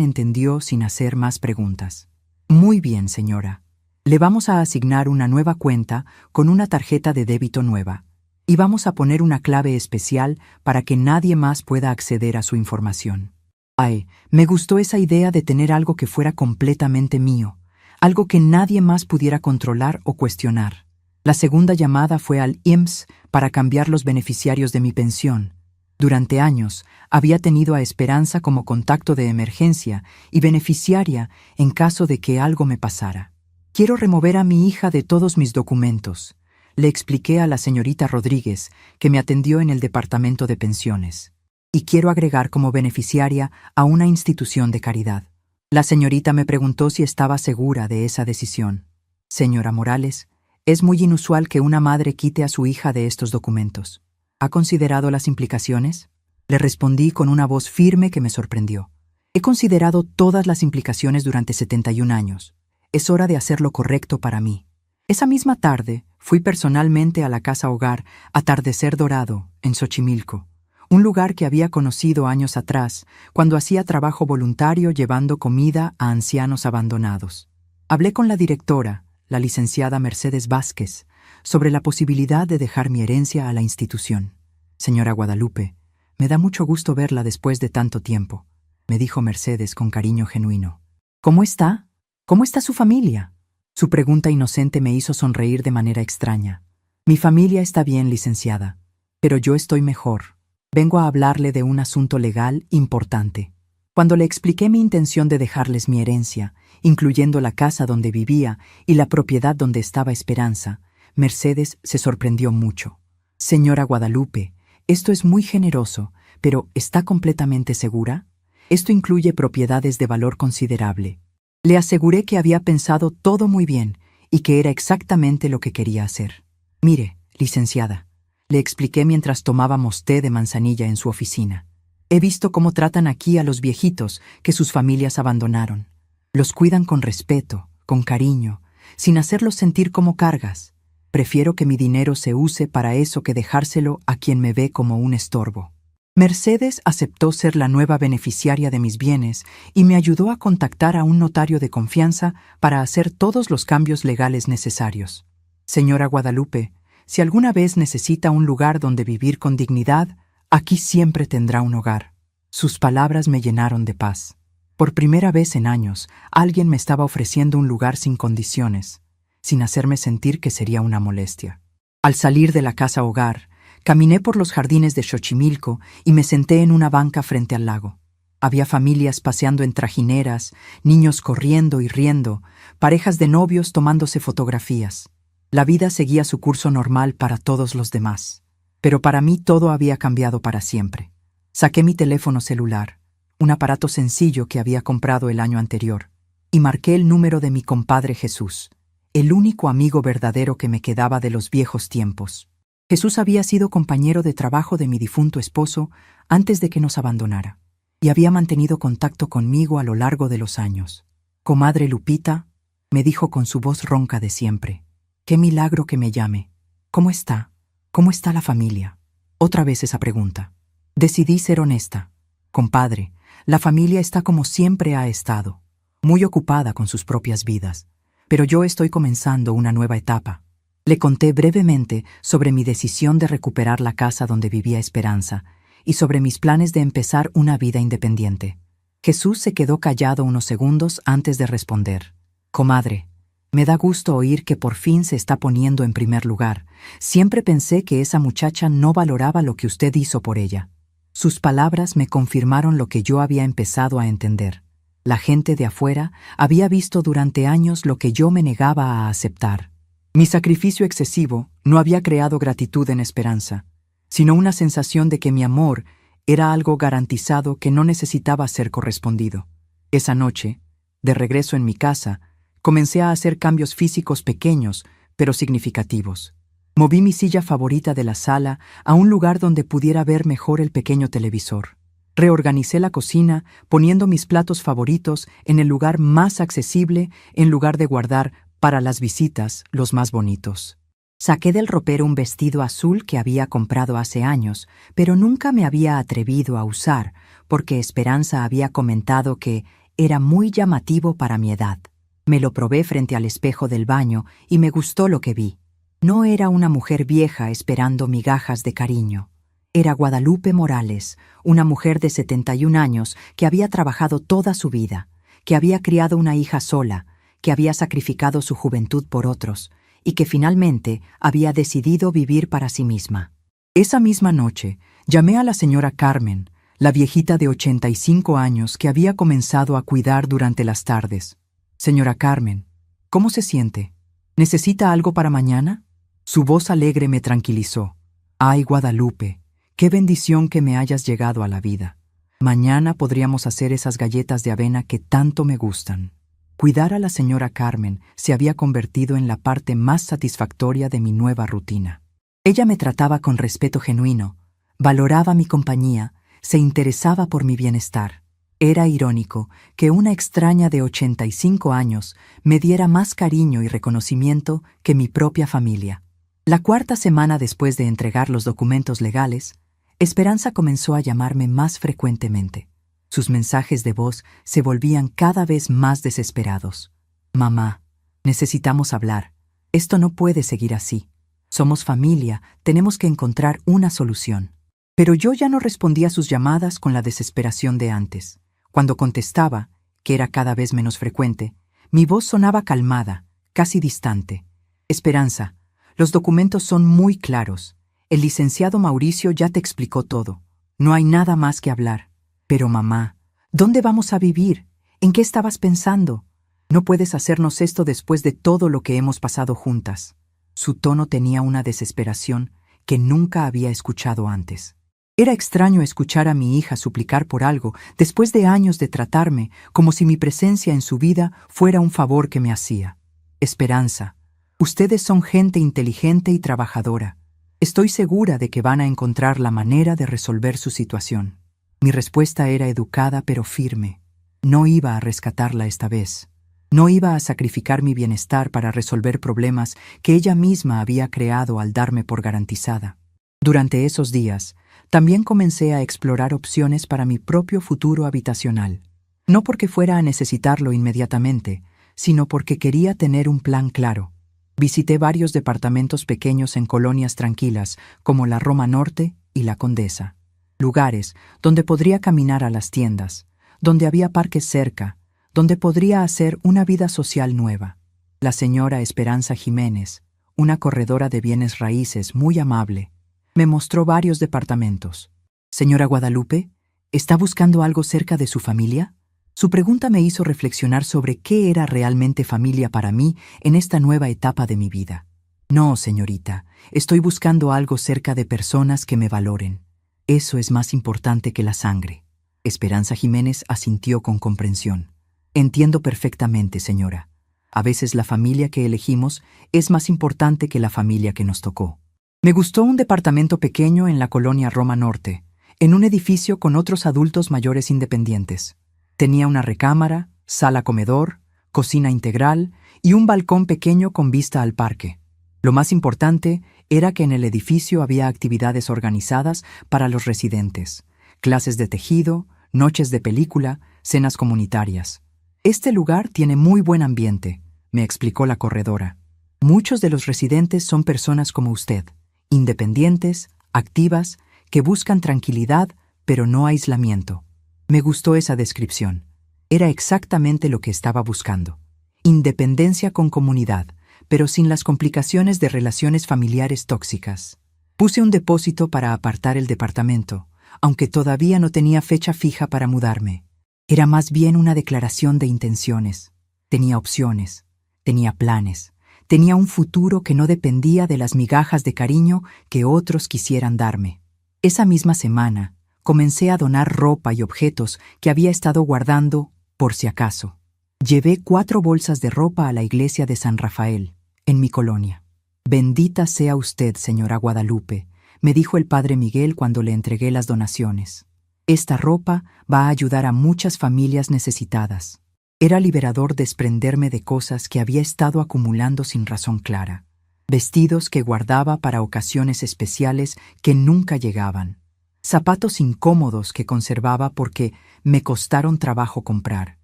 entendió sin hacer más preguntas. «Muy bien, señora. Le vamos a asignar una nueva cuenta con una tarjeta de débito nueva y vamos a poner una clave especial para que nadie más pueda acceder a su información». Ay, me gustó esa idea de tener algo que fuera completamente mío, algo que nadie más pudiera controlar o cuestionar. La segunda llamada fue al IMSS para cambiar los beneficiarios de mi pensión. Durante años había tenido a Esperanza como contacto de emergencia y beneficiaria en caso de que algo me pasara. «Quiero remover a mi hija de todos mis documentos», le expliqué a la señorita Rodríguez, que me atendió en el departamento de pensiones. «Y quiero agregar como beneficiaria a una institución de caridad». La señorita me preguntó si estaba segura de esa decisión. «Señora Morales, es muy inusual que una madre quite a su hija de estos documentos. ¿Ha considerado las implicaciones?». Le respondí con una voz firme que me sorprendió. «He considerado todas las implicaciones durante 71 años. Es hora de hacer lo correcto para mí». Esa misma tarde fui personalmente a la casa hogar Atardecer Dorado, en Xochimilco, un lugar que había conocido años atrás, cuando hacía trabajo voluntario llevando comida a ancianos abandonados. Hablé con la directora, la licenciada Mercedes Vázquez, sobre la posibilidad de dejar mi herencia a la institución. «Señora Guadalupe, me da mucho gusto verla después de tanto tiempo», me dijo Mercedes con cariño genuino. «¿Cómo está? ¿Cómo está su familia?». Su pregunta inocente me hizo sonreír de manera extraña. «Mi familia está bien, licenciada, pero yo estoy mejor. Vengo a hablarle de un asunto legal importante». Cuando le expliqué mi intención de dejarles mi herencia, incluyendo la casa donde vivía y la propiedad donde estaba Esperanza, Mercedes se sorprendió mucho. «Señora Guadalupe, esto es muy generoso, pero ¿está completamente segura? Esto incluye propiedades de valor considerable». Le aseguré que había pensado todo muy bien y que era exactamente lo que quería hacer. «Mire, licenciada», le expliqué mientras tomábamos té de manzanilla en su oficina. «He visto cómo tratan aquí a los viejitos que sus familias abandonaron. Los cuidan con respeto, con cariño, sin hacerlos sentir como cargas. Prefiero que mi dinero se use para eso que dejárselo a quien me ve como un estorbo». Mercedes aceptó ser la nueva beneficiaria de mis bienes y me ayudó a contactar a un notario de confianza para hacer todos los cambios legales necesarios. «Señora Guadalupe, si alguna vez necesita un lugar donde vivir con dignidad, aquí siempre tendrá un hogar». Sus palabras me llenaron de paz. Por primera vez en años, alguien me estaba ofreciendo un lugar sin condiciones, sin hacerme sentir que sería una molestia. Al salir de la casa hogar, caminé por los jardines de Xochimilco y me senté en una banca frente al lago. Había familias paseando en trajineras, niños corriendo y riendo, parejas de novios tomándose fotografías. La vida seguía su curso normal para todos los demás. Pero para mí todo había cambiado para siempre. Saqué mi teléfono celular, un aparato sencillo que había comprado el año anterior, y marqué el número de mi compadre Jesús, el único amigo verdadero que me quedaba de los viejos tiempos. Jesús había sido compañero de trabajo de mi difunto esposo antes de que nos abandonara, y había mantenido contacto conmigo a lo largo de los años. «Comadre Lupita», me dijo con su voz ronca de siempre, «qué milagro que me llame. ¿Cómo está? ¿Cómo está la familia?». Otra vez esa pregunta. Decidí ser honesta. «Compadre, la familia está como siempre ha estado, muy ocupada con sus propias vidas, pero yo estoy comenzando una nueva etapa». Le conté brevemente sobre mi decisión de recuperar la casa donde vivía Esperanza y sobre mis planes de empezar una vida independiente. Jesús se quedó callado unos segundos antes de responder. «Comadre, Me da gusto oír que por fin se está poniendo en primer lugar. Siempre pensé que esa muchacha no valoraba lo que usted hizo por ella. Sus palabras me confirmaron lo que yo había empezado a entender. La gente de afuera había visto durante años lo que yo me negaba a aceptar. Mi sacrificio excesivo no había creado gratitud en Esperanza, sino una sensación de que mi amor era algo garantizado que no necesitaba ser correspondido. Esa noche, de regreso en mi casa, comencé a hacer cambios físicos pequeños, pero significativos. Moví mi silla favorita de la sala a un lugar donde pudiera ver mejor el pequeño televisor. Reorganicé la cocina, poniendo mis platos favoritos en el lugar más accesible en lugar de guardar para las visitas los más bonitos. Saqué del ropero un vestido azul que había comprado hace años, pero nunca me había atrevido a usar porque Esperanza había comentado que era muy llamativo para mi edad. Me lo probé frente al espejo del baño y me gustó lo que vi. No era una mujer vieja esperando migajas de cariño. Era Guadalupe Morales, una mujer de 71 años que había trabajado toda su vida, que había criado una hija sola, que había sacrificado su juventud por otros y que finalmente había decidido vivir para sí misma. Esa misma noche, llamé a la señora Carmen, la viejita de 85 años que había comenzado a cuidar durante las tardes. Señora Carmen, ¿cómo se siente? ¿Necesita algo para mañana? Su voz alegre me tranquilizó. Ay, Guadalupe, qué bendición que me hayas llegado a la vida. Mañana podríamos hacer esas galletas de avena que tanto me gustan. Cuidar a la señora Carmen se había convertido en la parte más satisfactoria de mi nueva rutina. Ella me trataba con respeto genuino, valoraba mi compañía, se interesaba por mi bienestar. Era irónico que una extraña de 85 años me diera más cariño y reconocimiento que mi propia familia. La cuarta semana después de entregar los documentos legales, Esperanza comenzó a llamarme más frecuentemente. Sus mensajes de voz se volvían cada vez más desesperados. Mamá, necesitamos hablar. Esto no puede seguir así. Somos familia, tenemos que encontrar una solución. Pero yo ya no respondía a sus llamadas con la desesperación de antes. Cuando contestaba, que era cada vez menos frecuente, mi voz sonaba calmada, casi distante. Esperanza, los documentos son muy claros. El licenciado Mauricio ya te explicó todo. No hay nada más que hablar. Pero mamá, ¿dónde vamos a vivir? ¿En qué estabas pensando? No puedes hacernos esto después de todo lo que hemos pasado juntas. Su tono tenía una desesperación que nunca había escuchado antes. Era extraño escuchar a mi hija suplicar por algo después de años de tratarme como si mi presencia en su vida fuera un favor que me hacía. Esperanza, ustedes son gente inteligente y trabajadora. Estoy segura de que van a encontrar la manera de resolver su situación. Mi respuesta era educada pero firme. No iba a rescatarla esta vez. No iba a sacrificar mi bienestar para resolver problemas que ella misma había creado al darme por garantizada. Durante esos días, también comencé a explorar opciones para mi propio futuro habitacional. No porque fuera a necesitarlo inmediatamente, sino porque quería tener un plan claro. Visité varios departamentos pequeños en colonias tranquilas, como la Roma Norte y la Condesa. Lugares donde podría caminar a las tiendas, donde había parques cerca, donde podría hacer una vida social nueva. La señora Esperanza Jiménez, una corredora de bienes raíces muy amable, me mostró varios departamentos. Señora Guadalupe, ¿está buscando algo cerca de su familia? Su pregunta me hizo reflexionar sobre qué era realmente familia para mí en esta nueva etapa de mi vida. No, señorita, estoy buscando algo cerca de personas que me valoren. Eso es más importante que la sangre. Esperanza Jiménez asintió con comprensión. Entiendo perfectamente, señora. A veces la familia que elegimos es más importante que la familia que nos tocó. Me gustó un departamento pequeño en la colonia Roma Norte, en un edificio con otros adultos mayores independientes. Tenía una recámara, sala-comedor, cocina integral y un balcón pequeño con vista al parque. Lo más importante era que en el edificio había actividades organizadas para los residentes, clases de tejido, noches de película, cenas comunitarias. Este lugar tiene muy buen ambiente, me explicó la corredora. Muchos de los residentes son personas como usted, independientes, activas, que buscan tranquilidad, pero no aislamiento. Me gustó esa descripción. Era exactamente lo que estaba buscando. independencia con comunidad, pero sin las complicaciones de relaciones familiares tóxicas. Puse un depósito para apartar el departamento, aunque todavía no tenía fecha fija para mudarme. Era más bien una declaración de intenciones. Tenía opciones, tenía planes, tenía un futuro que no dependía de las migajas de cariño que otros quisieran darme. Esa misma semana, comencé a donar ropa y objetos que había estado guardando por si acaso. Llevé 4 bolsas de ropa a la iglesia de San Rafael, en mi colonia. «Bendita sea usted, señora Guadalupe», me dijo el padre Miguel cuando le entregué las donaciones. «Esta ropa va a ayudar a muchas familias necesitadas». Era liberador desprenderme de cosas que había estado acumulando sin razón clara. Vestidos que guardaba para ocasiones especiales que nunca llegaban. Zapatos incómodos que conservaba porque me costaron trabajo comprar.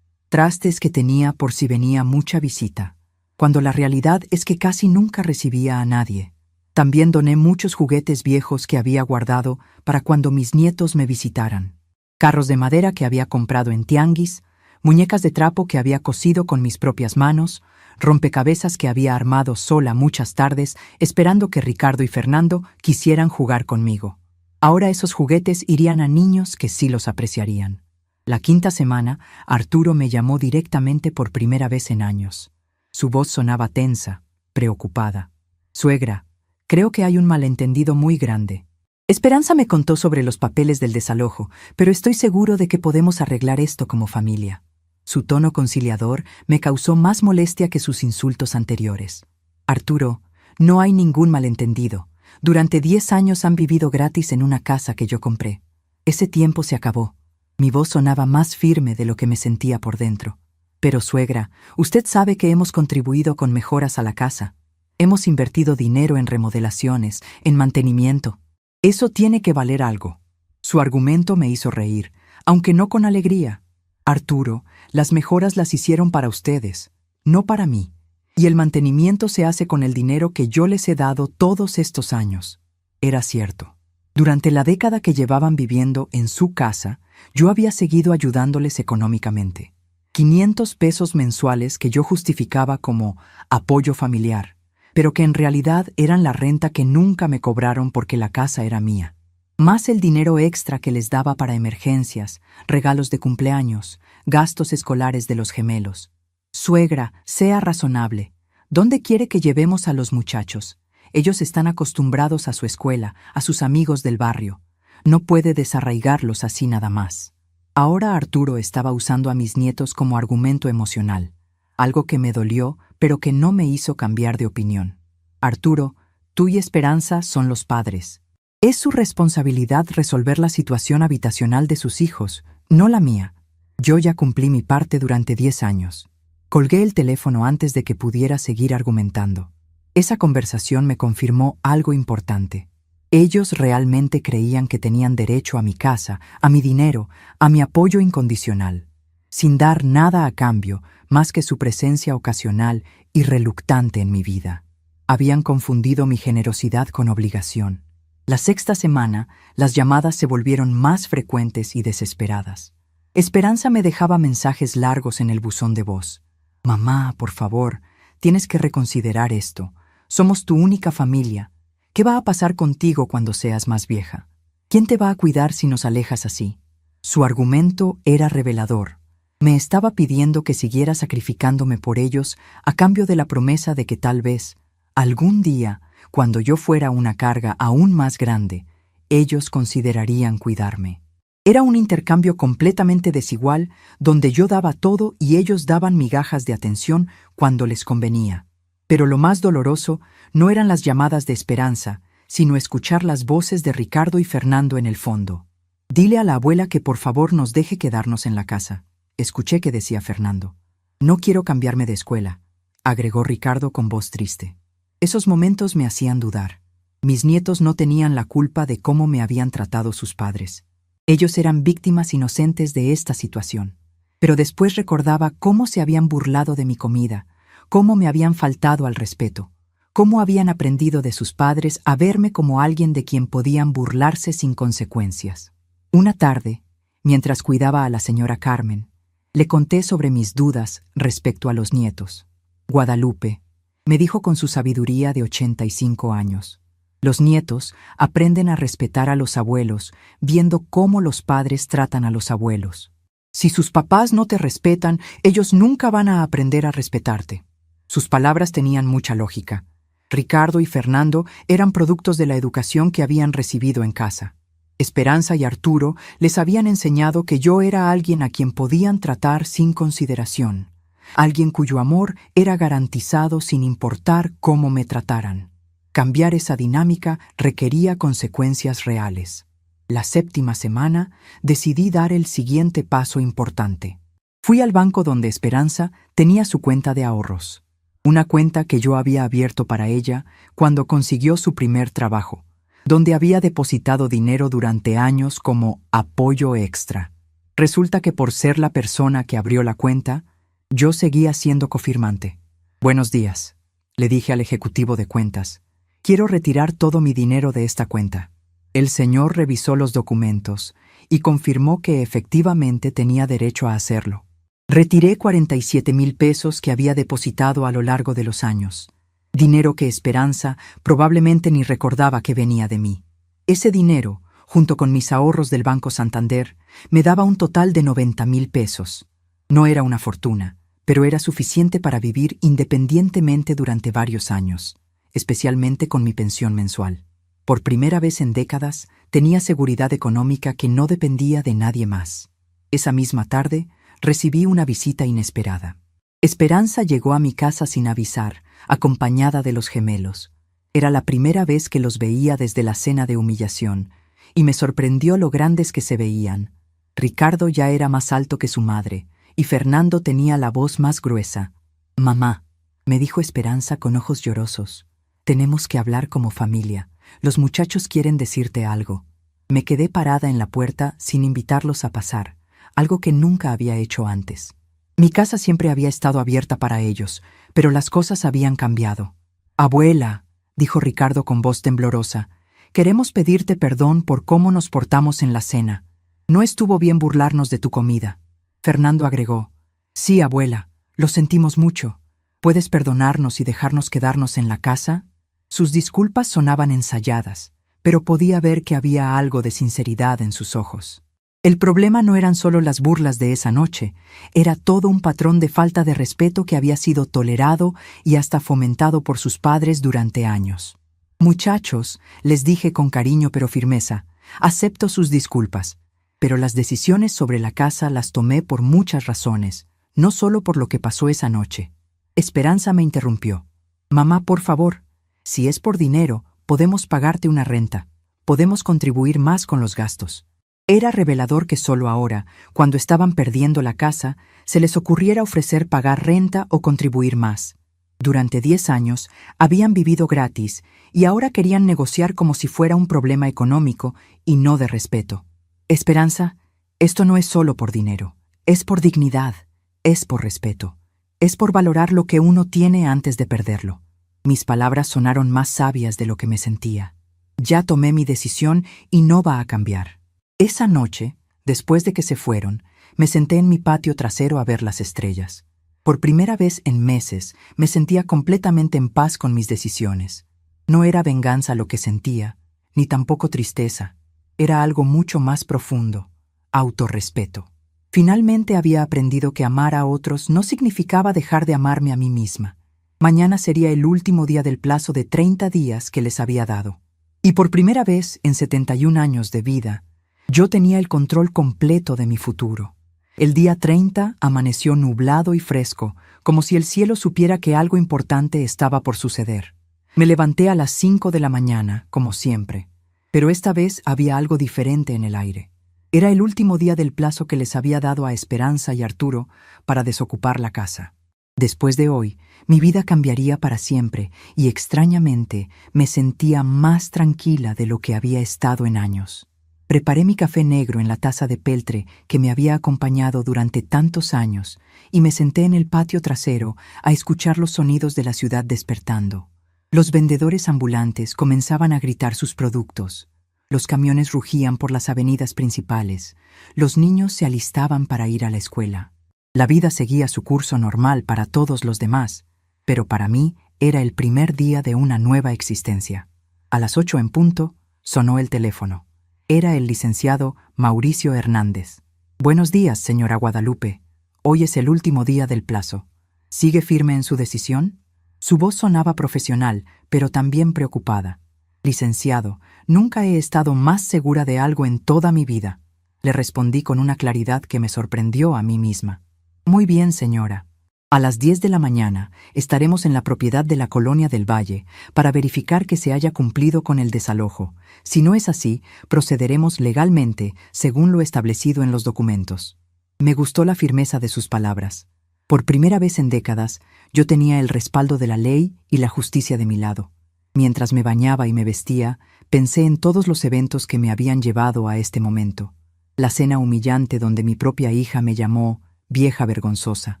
Trastes que tenía por si venía mucha visita, cuando la realidad es que casi nunca recibía a nadie. También doné muchos juguetes viejos que había guardado para cuando mis nietos me visitaran. Carros de madera que había comprado en tianguis, muñecas de trapo que había cosido con mis propias manos, rompecabezas que había armado sola muchas tardes esperando que Ricardo y Fernando quisieran jugar conmigo. Ahora esos juguetes irían a niños que sí los apreciarían. La 5ª semana, Arturo me llamó directamente por primera vez en años. Su voz sonaba tensa, preocupada. «Suegra, creo que hay un malentendido muy grande. Esperanza me contó sobre los papeles del desalojo, pero estoy seguro de que podemos arreglar esto como familia». Su tono conciliador me causó más molestia que sus insultos anteriores. «Arturo, no hay ningún malentendido. Durante 10 años han vivido gratis en una casa que yo compré. Ese tiempo se acabó». Mi voz sonaba más firme de lo que me sentía por dentro. «Pero, suegra, usted sabe que hemos contribuido con mejoras a la casa. Hemos invertido dinero en remodelaciones, en mantenimiento. Eso tiene que valer algo». Su argumento me hizo reír, aunque no con alegría. «Arturo, las mejoras las hicieron para ustedes, no para mí. Y el mantenimiento se hace con el dinero que yo les he dado todos estos años». Era cierto. Durante la década que llevaban viviendo en su casa, yo había seguido ayudándoles económicamente. 500 pesos mensuales que yo justificaba como apoyo familiar, pero que en realidad eran la renta que nunca me cobraron porque la casa era mía. Más el dinero extra que les daba para emergencias, regalos de cumpleaños, gastos escolares de los gemelos. «Suegra, sea razonable. ¿Dónde quiere que llevemos a los muchachos? Ellos están acostumbrados a su escuela, a sus amigos del barrio. No puede desarraigarlos así nada más». Ahora Arturo estaba usando a mis nietos como argumento emocional, algo que me dolió, pero que no me hizo cambiar de opinión. «Arturo, tú y Esperanza son los padres. Es su responsabilidad resolver la situación habitacional de sus hijos, no la mía. Yo ya cumplí mi parte durante 10 años». Colgué el teléfono antes de que pudiera seguir argumentando. Esa conversación me confirmó algo importante. Ellos realmente creían que tenían derecho a mi casa, a mi dinero, a mi apoyo incondicional, sin dar nada a cambio más que su presencia ocasional y reluctante en mi vida. Habían confundido mi generosidad con obligación. La 6ª semana, las llamadas se volvieron más frecuentes y desesperadas. Esperanza me dejaba mensajes largos en el buzón de voz. «Mamá, por favor, tienes que reconsiderar esto. Somos tu única familia. ¿Qué va a pasar contigo cuando seas más vieja? ¿Quién te va a cuidar si nos alejas así?». Su argumento era revelador. Me estaba pidiendo que siguiera sacrificándome por ellos a cambio de la promesa de que tal vez, algún día, cuando yo fuera una carga aún más grande, ellos considerarían cuidarme. Era un intercambio completamente desigual donde yo daba todo y ellos daban migajas de atención cuando les convenía. Pero lo más doloroso no eran las llamadas de Esperanza, sino escuchar las voces de Ricardo y Fernando en el fondo. «Dile a la abuela que por favor nos deje quedarnos en la casa», escuché que decía Fernando. «No quiero cambiarme de escuela», agregó Ricardo con voz triste. Esos momentos me hacían dudar. Mis nietos no tenían la culpa de cómo me habían tratado sus padres. Ellos eran víctimas inocentes de esta situación. Pero después recordaba cómo se habían burlado de mi comida, cómo me habían faltado al respeto, cómo habían aprendido de sus padres a verme como alguien de quien podían burlarse sin consecuencias. Una tarde, mientras cuidaba a la señora Carmen, Le conté sobre mis dudas respecto a los nietos. Guadalupe, me dijo con su sabiduría de 85 años. Los nietos aprenden a respetar a los abuelos viendo cómo los padres tratan a los abuelos. Si sus papás no te respetan, ellos nunca van a aprender a respetarte. Sus palabras tenían mucha lógica. Ricardo y Fernando eran productos de la educación que habían recibido en casa. Esperanza y Arturo les habían enseñado que yo era alguien a quien podían tratar sin consideración, alguien cuyo amor era garantizado sin importar cómo me trataran. Cambiar esa dinámica requería consecuencias reales. La 7ª semana decidí dar el siguiente paso importante. Fui al banco donde Esperanza tenía su cuenta de ahorros, una cuenta que yo había abierto para ella cuando consiguió su primer trabajo, donde había depositado dinero durante años como apoyo extra. Resulta que por ser la persona que abrió la cuenta, yo seguía siendo cofirmante. «Buenos días», le dije al ejecutivo de cuentas. «Quiero retirar todo mi dinero de esta cuenta». El señor revisó los documentos y confirmó que efectivamente tenía derecho a hacerlo. Retiré 47,000 pesos que había depositado a lo largo de los años. Dinero que Esperanza probablemente ni recordaba que venía de mí. Ese dinero, junto con mis ahorros del Banco Santander, me daba un total de 90,000 pesos. No era una fortuna, pero era suficiente para vivir independientemente durante varios años, especialmente con mi pensión mensual. Por primera vez en décadas, tenía seguridad económica que no dependía de nadie más. Esa misma tarde, recibí una visita inesperada. Esperanza llegó a mi casa sin avisar, acompañada de los gemelos. Era la primera vez que los veía desde la cena de humillación, y me sorprendió lo grandes que se veían. Ricardo ya era más alto que su madre, y Fernando tenía la voz más gruesa. «Mamá», me dijo Esperanza con ojos llorosos, «tenemos que hablar como familia. Los muchachos quieren decirte algo». Me quedé parada en la puerta sin invitarlos a pasar, algo que nunca había hecho antes. Mi casa siempre había estado abierta para ellos, pero las cosas habían cambiado. «Abuela», dijo Ricardo con voz temblorosa, «queremos pedirte perdón por cómo nos portamos en la cena. No estuvo bien burlarnos de tu comida». Fernando agregó, «Sí, abuela, lo sentimos mucho. ¿Puedes perdonarnos y dejarnos quedarnos en la casa?» Sus disculpas sonaban ensayadas, pero podía ver que había algo de sinceridad en sus ojos. El problema no eran solo las burlas de esa noche, era todo un patrón de falta de respeto que había sido tolerado y hasta fomentado por sus padres durante años. «Muchachos», les dije con cariño pero firmeza, «acepto sus disculpas, pero las decisiones sobre la casa las tomé por muchas razones, no solo por lo que pasó esa noche». Esperanza me interrumpió. «Mamá, por favor, si es por dinero, podemos pagarte una renta, podemos contribuir más con los gastos». Era revelador que solo ahora, cuando estaban perdiendo la casa, se les ocurriera ofrecer pagar renta o contribuir más. Durante 10 años habían vivido gratis y ahora querían negociar como si fuera un problema económico y no de respeto. «Esperanza, esto no es solo por dinero, es por dignidad, es por respeto, es por valorar lo que uno tiene antes de perderlo». Mis palabras sonaron más sabias de lo que me sentía. Ya tomé mi decisión y no va a cambiar. Esa noche, después de que se fueron, me senté en mi patio trasero a ver las estrellas. Por primera vez en meses, me sentía completamente en paz con mis decisiones. No era venganza lo que sentía, ni tampoco tristeza. Era algo mucho más profundo, autorrespeto. Finalmente había aprendido que amar a otros no significaba dejar de amarme a mí misma. Mañana sería el último día del plazo de 30 días que les había dado. Y por primera vez en 71 años de vida, yo tenía el control completo de mi futuro. El día 30 amaneció nublado y fresco, como si el cielo supiera que algo importante estaba por suceder. Me levanté a las 5 de la mañana, como siempre, pero esta vez había algo diferente en el aire. Era el último día del plazo que les había dado a Esperanza y Arturo para desocupar la casa. Después de hoy, mi vida cambiaría para siempre y extrañamente me sentía más tranquila de lo que había estado en años. Preparé mi café negro en la taza de peltre que me había acompañado durante tantos años y me senté en el patio trasero a escuchar los sonidos de la ciudad despertando. Los vendedores ambulantes comenzaban a gritar sus productos. Los camiones rugían por las avenidas principales. Los niños se alistaban para ir a la escuela. La vida seguía su curso normal para todos los demás, pero para mí era el primer día de una nueva existencia. A las 8 en punto, sonó el teléfono. Era el licenciado Mauricio Hernández. «Buenos días, señora Guadalupe. Hoy es el último día del plazo. ¿Sigue firme en su decisión?». Su voz sonaba profesional, pero también preocupada. «Licenciado, nunca he estado más segura de algo en toda mi vida», le respondí con una claridad que me sorprendió a mí misma. «Muy bien, señora. A las 10 de la mañana estaremos en la propiedad de la Colonia del Valle para verificar que se haya cumplido con el desalojo. Si no es así, procederemos legalmente según lo establecido en los documentos». Me gustó la firmeza de sus palabras. Por primera vez en décadas, yo tenía el respaldo de la ley y la justicia de mi lado. Mientras me bañaba y me vestía, pensé en todos los eventos que me habían llevado a este momento. La cena humillante donde mi propia hija me llamó vieja vergonzosa.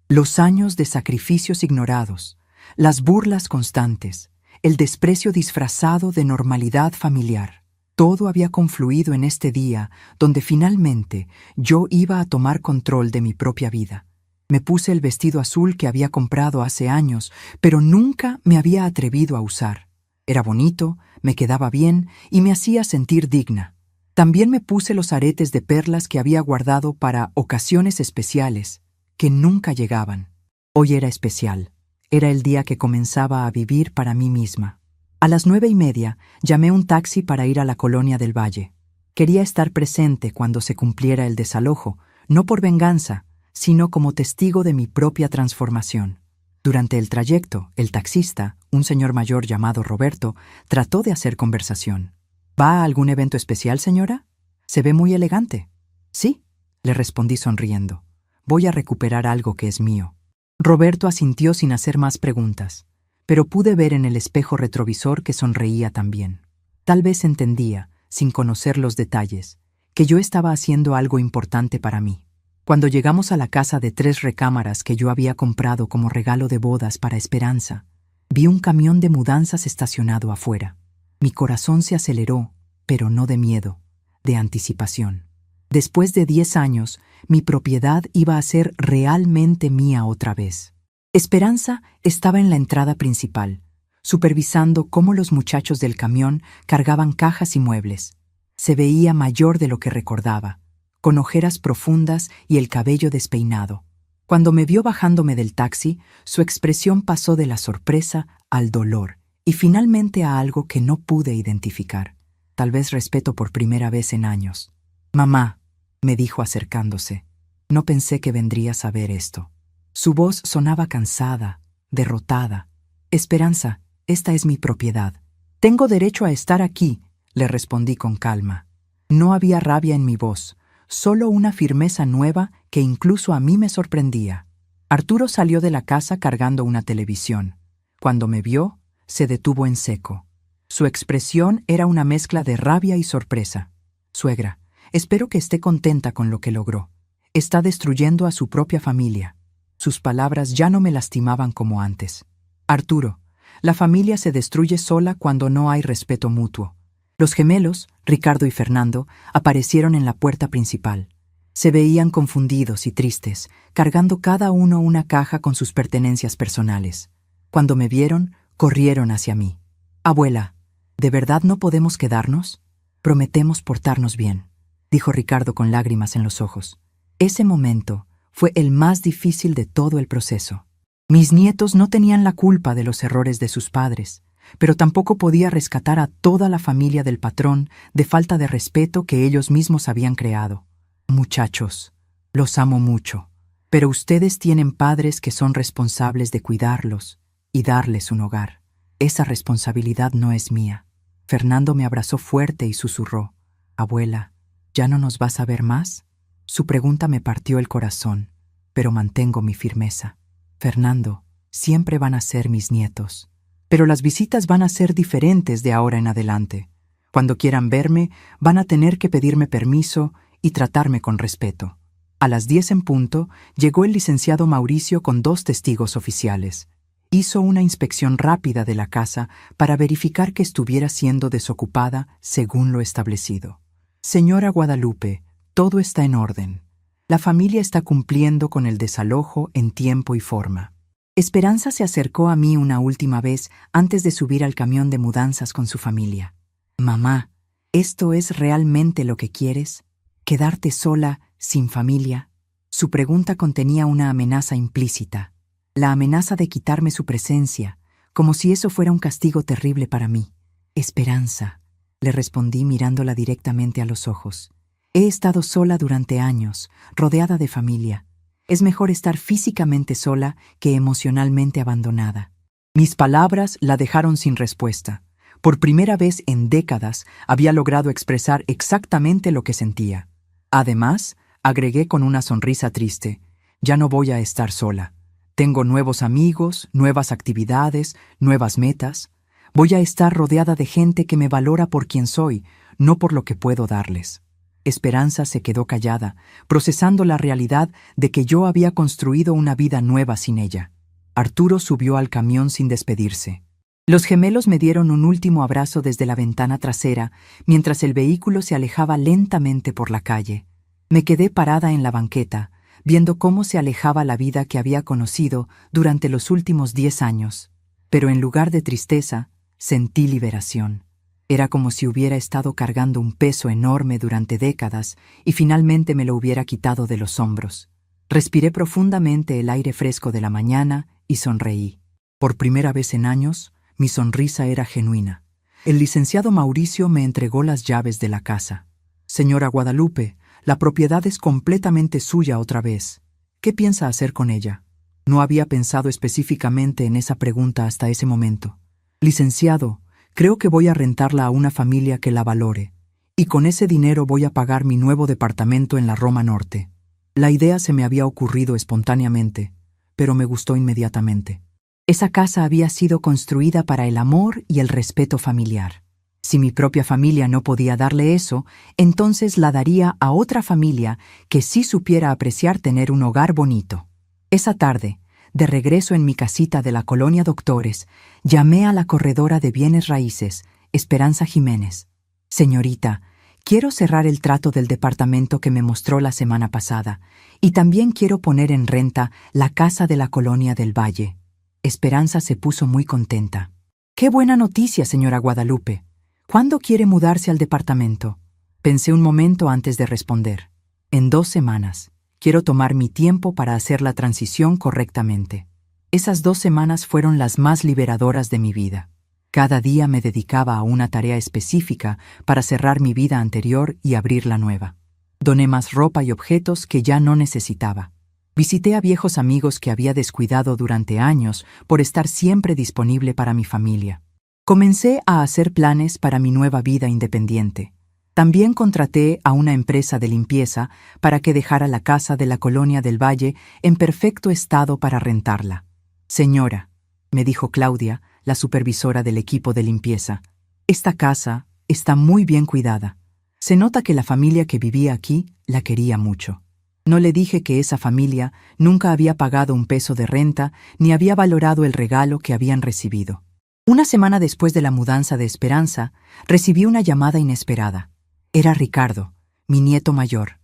Los años de sacrificios ignorados, las burlas constantes, el desprecio disfrazado de normalidad familiar. Todo había confluido en este día donde finalmente yo iba a tomar control de mi propia vida. Me puse el vestido azul que había comprado hace años, pero nunca me había atrevido a usar. Era bonito, me quedaba bien y me hacía sentir digna. También me puse los aretes de perlas que había guardado para ocasiones especiales, que nunca llegaban. Hoy era especial. Era el día que comenzaba a vivir para mí misma. A las 9:30 llamé un taxi para ir a la Colonia del Valle. Quería estar presente cuando se cumpliera el desalojo, no por venganza, sino como testigo de mi propia transformación. Durante el trayecto, el taxista, un señor mayor llamado Roberto, trató de hacer conversación. «¿Va a algún evento especial, señora? Se ve muy elegante». «Sí», le respondí sonriendo. «Voy a recuperar algo que es mío». Roberto asintió sin hacer más preguntas, pero pude ver en el espejo retrovisor que sonreía también. Tal vez entendía, sin conocer los detalles, que yo estaba haciendo algo importante para mí. Cuando llegamos a la casa de 3 recámaras que yo había comprado como regalo de bodas para Esperanza, vi un camión de mudanzas estacionado afuera. Mi corazón se aceleró, pero no de miedo, de anticipación. Después de 10 años, mi propiedad iba a ser realmente mía otra vez. Esperanza estaba en la entrada principal, supervisando cómo los muchachos del camión cargaban cajas y muebles. Se veía mayor de lo que recordaba, con ojeras profundas y el cabello despeinado. Cuando me vio bajándome del taxi, su expresión pasó de la sorpresa al dolor y finalmente a algo que no pude identificar. Tal vez respeto por primera vez en años. «Mamá», me dijo acercándose, «no pensé que vendrías a ver esto». Su voz sonaba cansada, derrotada. «Esperanza, esta es mi propiedad. Tengo derecho a estar aquí», le respondí con calma. No había rabia en mi voz, solo una firmeza nueva que incluso a mí me sorprendía. Arturo salió de la casa cargando una televisión. Cuando me vio, se detuvo en seco. Su expresión era una mezcla de rabia y sorpresa. «Suegra, espero que esté contenta con lo que logró. Está destruyendo a su propia familia». Sus palabras ya no me lastimaban como antes. «Arturo, la familia se destruye sola cuando no hay respeto mutuo». Los gemelos, Ricardo y Fernando, aparecieron en la puerta principal. Se veían confundidos y tristes, cargando cada uno una caja con sus pertenencias personales. Cuando me vieron, corrieron hacia mí. «Abuela, ¿de verdad no podemos quedarnos? Prometemos portarnos bien», dijo Ricardo con lágrimas en los ojos. Ese momento fue el más difícil de todo el proceso. Mis nietos no tenían la culpa de los errores de sus padres, pero tampoco podía rescatar a toda la familia del patrón de falta de respeto que ellos mismos habían creado. «Muchachos, los amo mucho, pero ustedes tienen padres que son responsables de cuidarlos y darles un hogar. Esa responsabilidad no es mía». Fernando me abrazó fuerte y susurró: «Abuela, ¿ya no nos vas a ver más?». Su pregunta me partió el corazón, pero mantengo mi firmeza. «Fernando, siempre van a ser mis nietos. Pero las visitas van a ser diferentes de ahora en adelante. Cuando quieran verme, van a tener que pedirme permiso y tratarme con respeto». A las 10 en punto, llegó el licenciado Mauricio con 2 testigos oficiales. Hizo una inspección rápida de la casa para verificar que estuviera siendo desocupada según lo establecido. «Señora Guadalupe, todo está en orden. La familia está cumpliendo con el desalojo en tiempo y forma. Esperanza se acercó a mí una última vez antes de subir al camión de mudanzas con su familia. Mamá, ¿esto es realmente lo que quieres? ¿Quedarte sola, sin familia? Su pregunta contenía una amenaza implícita, la amenaza de quitarme su presencia, como si eso fuera un castigo terrible para mí. Esperanza, le respondí mirándola directamente a los ojos. He estado sola durante años, rodeada de familia. Es mejor estar físicamente sola que emocionalmente abandonada. Mis palabras la dejaron sin respuesta. Por primera vez en décadas había logrado expresar exactamente lo que sentía. Además, agregué con una sonrisa triste, ya no voy a estar sola. Tengo nuevos amigos, nuevas actividades, nuevas metas. Voy a estar rodeada de gente que me valora por quien soy, no por lo que puedo darles. Esperanza se quedó callada, procesando la realidad de que yo había construido una vida nueva sin ella. Arturo subió al camión sin despedirse. Los gemelos me dieron un último abrazo desde la ventana trasera, mientras el vehículo se alejaba lentamente por la calle. Me quedé parada en la banqueta, viendo cómo se alejaba la vida que había conocido durante los últimos 10 años. Pero en lugar de tristeza, sentí liberación. Era como si hubiera estado cargando un peso enorme durante décadas y finalmente me lo hubiera quitado de los hombros. Respiré profundamente el aire fresco de la mañana y sonreí. Por primera vez en años, mi sonrisa era genuina. El licenciado Mauricio me entregó las llaves de la casa. Señora Guadalupe, la propiedad es completamente suya otra vez. ¿Qué piensa hacer con ella? No había pensado específicamente en esa pregunta hasta ese momento. Licenciado, creo que voy a rentarla a una familia que la valore, y con ese dinero voy a pagar mi nuevo departamento en la Roma Norte. La idea se me había ocurrido espontáneamente, pero me gustó inmediatamente. Esa casa había sido construida para el amor y el respeto familiar. Si mi propia familia no podía darle eso, entonces la daría a otra familia que sí supiera apreciar tener un hogar bonito. Esa tarde, de regreso en mi casita de la colonia Doctores, llamé a la corredora de bienes raíces, Esperanza Jiménez. Señorita, quiero cerrar el trato del departamento que me mostró la semana pasada, y también quiero poner en renta la casa de la colonia del Valle. Esperanza se puso muy contenta. ¡Qué buena noticia, señora Guadalupe! ¿Cuándo quiere mudarse al departamento? Pensé un momento antes de responder. En 2 semanas. Quiero tomar mi tiempo para hacer la transición correctamente. Esas 2 semanas fueron las más liberadoras de mi vida. Cada día me dedicaba a una tarea específica para cerrar mi vida anterior y abrir la nueva. Doné más ropa y objetos que ya no necesitaba. Visité a viejos amigos que había descuidado durante años por estar siempre disponible para mi familia. Comencé a hacer planes para mi nueva vida independiente. También contraté a una empresa de limpieza para que dejara la casa de la colonia del Valle en perfecto estado para rentarla. Señora, me dijo Claudia, la supervisora del equipo de limpieza, esta casa está muy bien cuidada. Se nota que la familia que vivía aquí la quería mucho. No le dije que esa familia nunca había pagado un peso de renta ni había valorado el regalo que habían recibido. Una semana después de la mudanza de Esperanza, recibí una llamada inesperada. Era Ricardo, mi nieto mayor.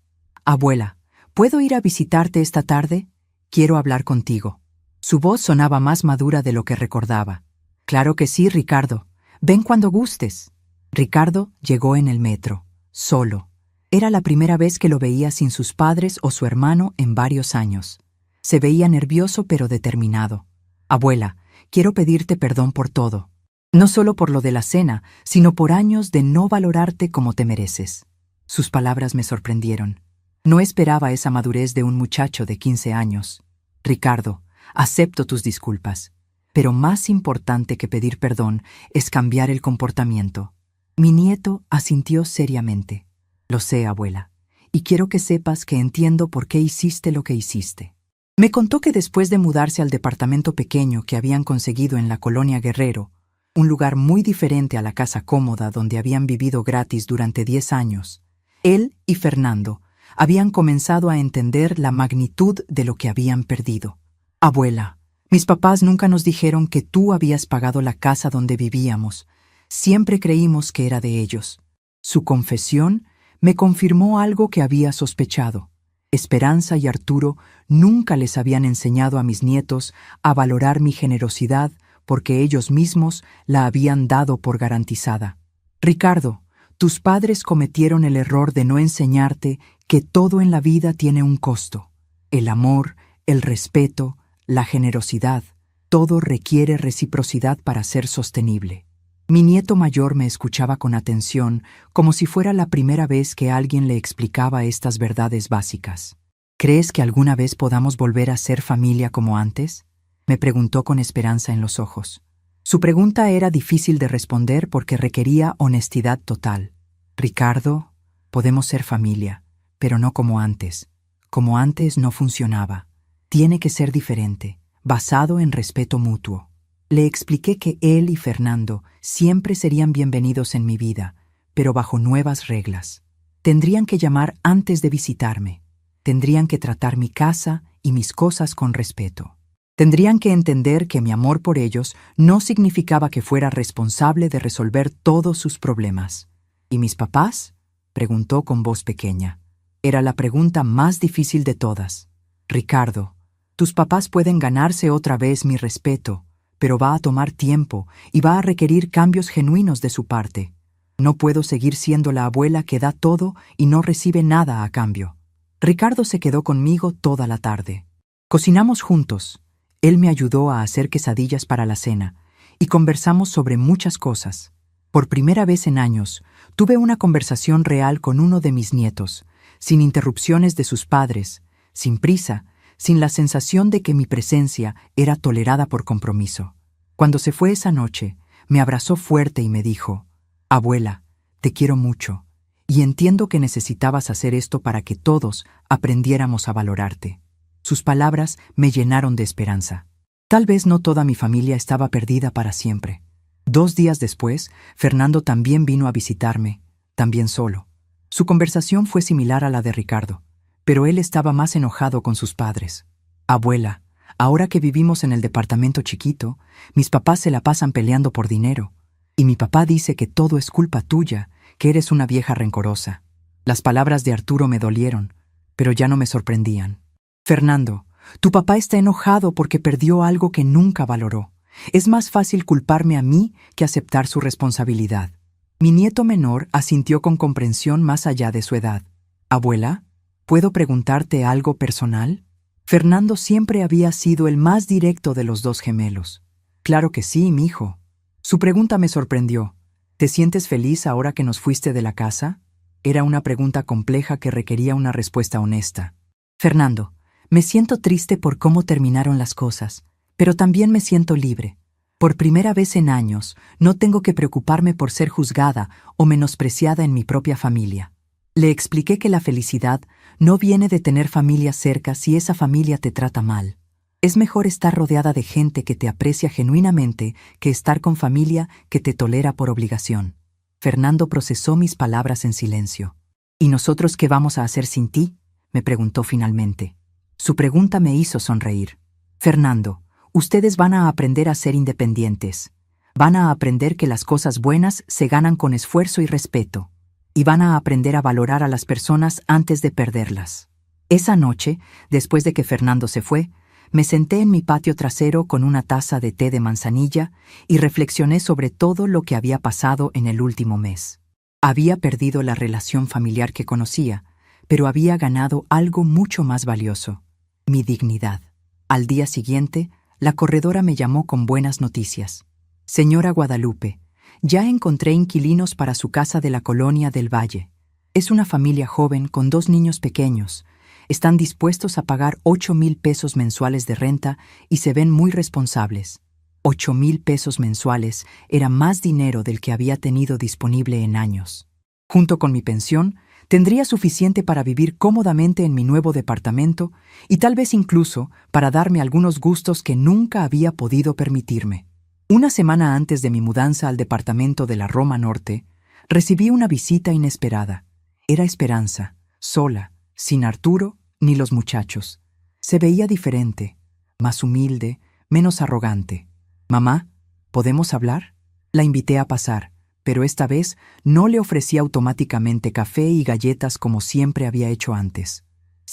Abuela, ¿puedo ir a visitarte esta tarde? Quiero hablar contigo. Su voz sonaba más madura de lo que recordaba. Claro que sí, Ricardo. Ven cuando gustes. Ricardo llegó en el metro, solo. Era la primera vez que lo veía sin sus padres o su hermano en varios años. Se veía nervioso pero determinado. Abuela, quiero pedirte perdón por todo. No solo por lo de la cena, sino por años de no valorarte como te mereces. Sus palabras me sorprendieron. No esperaba esa madurez de un muchacho de 15 años. Ricardo, acepto tus disculpas. Pero más importante que pedir perdón es cambiar el comportamiento. Mi nieto asintió seriamente. Lo sé, abuela, y quiero que sepas que entiendo por qué hiciste lo que hiciste. Me contó que después de mudarse al departamento pequeño que habían conseguido en la colonia Guerrero, un lugar muy diferente a la casa cómoda donde habían vivido gratis durante 10 años, él y Fernando habían comenzado a entender la magnitud de lo que habían perdido. Abuela, mis papás nunca nos dijeron que tú habías pagado la casa donde vivíamos. Siempre creímos que era de ellos. Su confesión me confirmó algo que había sospechado. Esperanza y Arturo nunca les habían enseñado a mis nietos a valorar mi generosidad porque ellos mismos la habían dado por garantizada. Ricardo, tus padres cometieron el error de no enseñarte que todo en la vida tiene un costo. El amor, el respeto, la generosidad, todo requiere reciprocidad para ser sostenible. Mi nieto mayor me escuchaba con atención, como si fuera la primera vez que alguien le explicaba estas verdades básicas. ¿Crees que alguna vez podamos volver a ser familia como antes?, me preguntó con esperanza en los ojos. Su pregunta era difícil de responder porque requería honestidad total. Ricardo, podemos ser familia, pero no como antes. Como antes no funcionaba. Tiene que ser diferente, basado en respeto mutuo. Le expliqué que él y Fernando siempre serían bienvenidos en mi vida, pero bajo nuevas reglas. Tendrían que llamar antes de visitarme. Tendrían que tratar mi casa y mis cosas con respeto. Tendrían que entender que mi amor por ellos no significaba que fuera responsable de resolver todos sus problemas. ¿Y mis papás?, preguntó con voz pequeña. Era la pregunta más difícil de todas. Ricardo, tus papás pueden ganarse otra vez mi respeto, pero va a tomar tiempo y va a requerir cambios genuinos de su parte. No puedo seguir siendo la abuela que da todo y no recibe nada a cambio. Ricardo se quedó conmigo toda la tarde. Cocinamos juntos. Él me ayudó a hacer quesadillas para la cena y conversamos sobre muchas cosas. Por primera vez en años, tuve una conversación real con uno de mis nietos, sin interrupciones de sus padres, sin prisa, sin la sensación de que mi presencia era tolerada por compromiso. Cuando se fue esa noche, me abrazó fuerte y me dijo: «Abuela, te quiero mucho, y entiendo que necesitabas hacer esto para que todos aprendiéramos a valorarte». Sus palabras me llenaron de esperanza. Tal vez no toda mi familia estaba perdida para siempre. 2 días después, Fernando también vino a visitarme, también solo. Su conversación fue similar a la de Ricardo, pero él estaba más enojado con sus padres. «Abuela, ahora que vivimos en el departamento chiquito, mis papás se la pasan peleando por dinero. Y mi papá dice que todo es culpa tuya, que eres una vieja rencorosa». Las palabras de Arturo me dolieron, pero ya no me sorprendían. «Fernando, tu papá está enojado porque perdió algo que nunca valoró. Es más fácil culparme a mí que aceptar su responsabilidad». Mi nieto menor asintió con comprensión más allá de su edad. «Abuela, ¿puedo preguntarte algo personal?». Fernando siempre había sido el más directo de los 2 gemelos. «Claro que sí, mijo». Su pregunta me sorprendió. «¿Te sientes feliz ahora que nos fuiste de la casa?». Era una pregunta compleja que requería una respuesta honesta. «Fernando, me siento triste por cómo terminaron las cosas, pero también me siento libre. Por primera vez en años, no tengo que preocuparme por ser juzgada o menospreciada en mi propia familia». Le expliqué que la felicidad no viene de tener familia cerca si esa familia te trata mal. Es mejor estar rodeada de gente que te aprecia genuinamente que estar con familia que te tolera por obligación. Fernando procesó mis palabras en silencio. «¿Y nosotros qué vamos a hacer sin ti?», me preguntó finalmente. Su pregunta me hizo sonreír. «Fernando, ustedes van a aprender a ser independientes. Van a aprender que las cosas buenas se ganan con esfuerzo y respeto. Y van a aprender a valorar a las personas antes de perderlas». Esa noche, después de que Fernando se fue, me senté en mi patio trasero con una taza de té de manzanilla y reflexioné sobre todo lo que había pasado en el último mes. Había perdido la relación familiar que conocía, pero había ganado algo mucho más valioso: mi dignidad. Al día siguiente, la corredora me llamó con buenas noticias. «Señora Guadalupe, ya encontré inquilinos para su casa de la colonia del Valle. Es una familia joven con 2 niños pequeños. Están dispuestos a pagar 8,000 pesos mensuales de renta y se ven muy responsables». 8,000 pesos mensuales era más dinero del que había tenido disponible en años. Junto con mi pensión, tendría suficiente para vivir cómodamente en mi nuevo departamento y tal vez incluso para darme algunos gustos que nunca había podido permitirme. Una semana antes de mi mudanza al departamento de la Roma Norte, recibí una visita inesperada. Era Esperanza, sola, sin Arturo ni los muchachos. Se veía diferente, más humilde, menos arrogante. «Mamá, ¿podemos hablar?». La invité a pasar, pero esta vez no le ofrecí automáticamente café y galletas como siempre había hecho antes.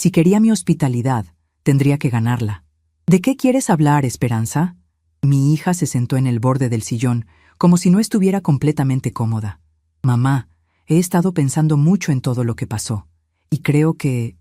Si quería mi hospitalidad, tendría que ganarla. ¿De qué quieres hablar, Esperanza? Mi hija se sentó en el borde del sillón, como si no estuviera completamente cómoda. Mamá, he estado pensando mucho en todo lo que pasó, y creo que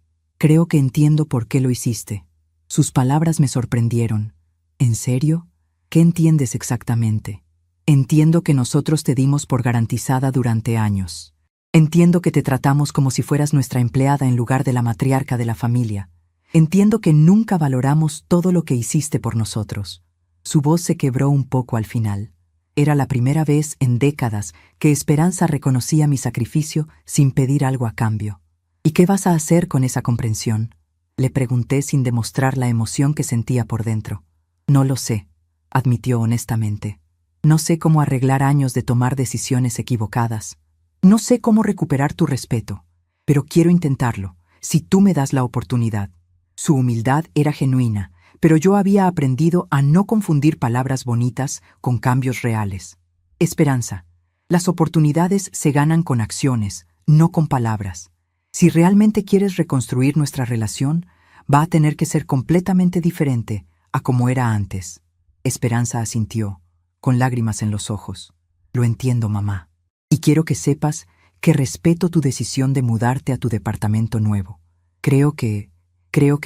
entiendo por qué lo hiciste. Sus palabras me sorprendieron. ¿En serio? ¿Qué entiendes exactamente? Entiendo que nosotros te dimos por garantizada durante años. Entiendo que te tratamos como si fueras nuestra empleada en lugar de la matriarca de la familia. Entiendo que nunca valoramos todo lo que hiciste por nosotros. Su voz se quebró un poco al final. Era la primera vez en décadas que Esperanza reconocía mi sacrificio sin pedir algo a cambio. ¿Y qué vas a hacer con esa comprensión? Le pregunté sin demostrar la emoción que sentía por dentro. No lo sé, admitió honestamente. No sé cómo arreglar años de tomar decisiones equivocadas. No sé cómo recuperar tu respeto, pero quiero intentarlo, si tú me das la oportunidad. Su humildad era genuina, pero yo había aprendido a no confundir palabras bonitas con cambios reales. Esperanza, las oportunidades se ganan con acciones, no con palabras. Si realmente quieres reconstruir nuestra relación, va a tener que ser completamente diferente a como era antes. Esperanza asintió, con lágrimas en los ojos. Lo entiendo, mamá. Y quiero que sepas que respeto tu decisión de mudarte a tu departamento nuevo. Creo que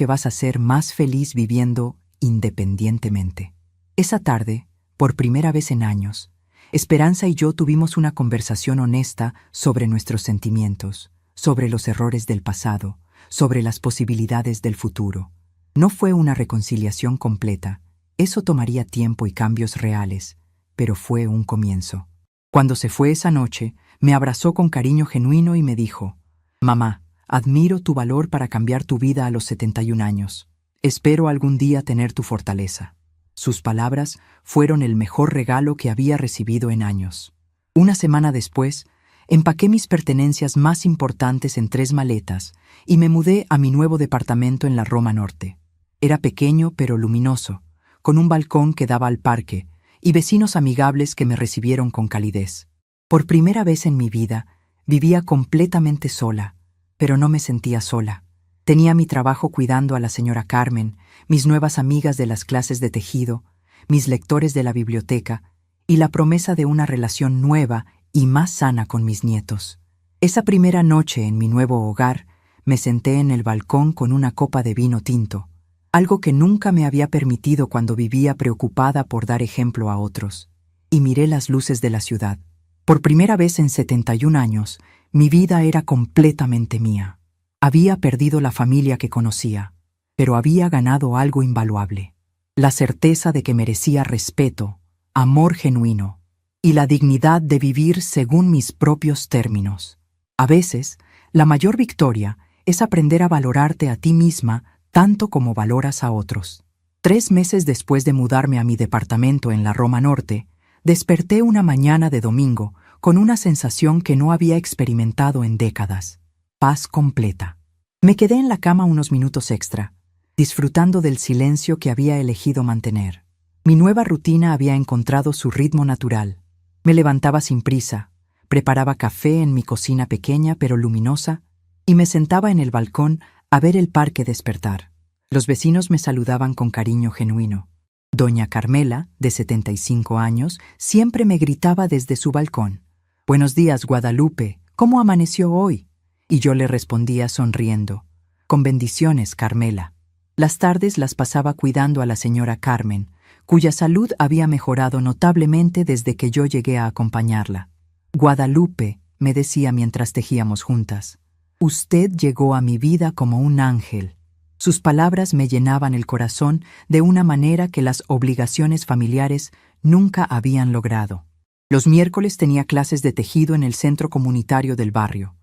vas a ser más feliz viviendo independientemente. Esa tarde, por primera vez en años, Esperanza y yo tuvimos una conversación honesta sobre nuestros sentimientos, sobre los errores del pasado, sobre las posibilidades del futuro. No fue una reconciliación completa, eso tomaría tiempo y cambios reales, pero fue un comienzo. Cuando se fue esa noche, me abrazó con cariño genuino y me dijo: «Mamá, admiro tu valor para cambiar tu vida a los 71 años. Espero algún día tener tu fortaleza». Sus palabras fueron el mejor regalo que había recibido en años. Una semana después, empaqué mis pertenencias más importantes en 3 maletas y me mudé a mi nuevo departamento en la Roma Norte. Era pequeño pero luminoso, con un balcón que daba al parque y vecinos amigables que me recibieron con calidez. Por primera vez en mi vida, vivía completamente sola, pero no me sentía sola. Tenía mi trabajo cuidando a la señora Carmen, mis nuevas amigas de las clases de tejido, mis lectores de la biblioteca y la promesa de una relación nueva y más sana con mis nietos. Esa primera noche en mi nuevo hogar, me senté en el balcón con una copa de vino tinto, algo que nunca me había permitido cuando vivía preocupada por dar ejemplo a otros, y miré las luces de la ciudad. Por primera vez en 71 años, mi vida era completamente mía. Había perdido la familia que conocía, pero había ganado algo invaluable: la certeza de que merecía respeto, amor genuino y la dignidad de vivir según mis propios términos. A veces, la mayor victoria es aprender a valorarte a ti misma tanto como valoras a otros. 3 meses después de mudarme a mi departamento en la Roma Norte, desperté una mañana de domingo con una sensación que no había experimentado en décadas: paz completa. Me quedé en la cama unos minutos extra, disfrutando del silencio que había elegido mantener. Mi nueva rutina había encontrado su ritmo natural. Me levantaba sin prisa, preparaba café en mi cocina pequeña pero luminosa y me sentaba en el balcón a ver el parque despertar. Los vecinos me saludaban con cariño genuino. Doña Carmela, de 75 años, siempre me gritaba desde su balcón: «Buenos días, Guadalupe, ¿cómo amaneció hoy?». Y yo le respondía sonriendo: «Con bendiciones, Carmela». Las tardes las pasaba cuidando a la señora Carmen, cuya salud había mejorado notablemente desde que yo llegué a acompañarla. «Guadalupe», me decía mientras tejíamos juntas, «usted llegó a mi vida como un ángel». Sus palabras me llenaban el corazón de una manera que las obligaciones familiares nunca habían logrado. Los miércoles tenía clases de tejido en el centro comunitario del barrio.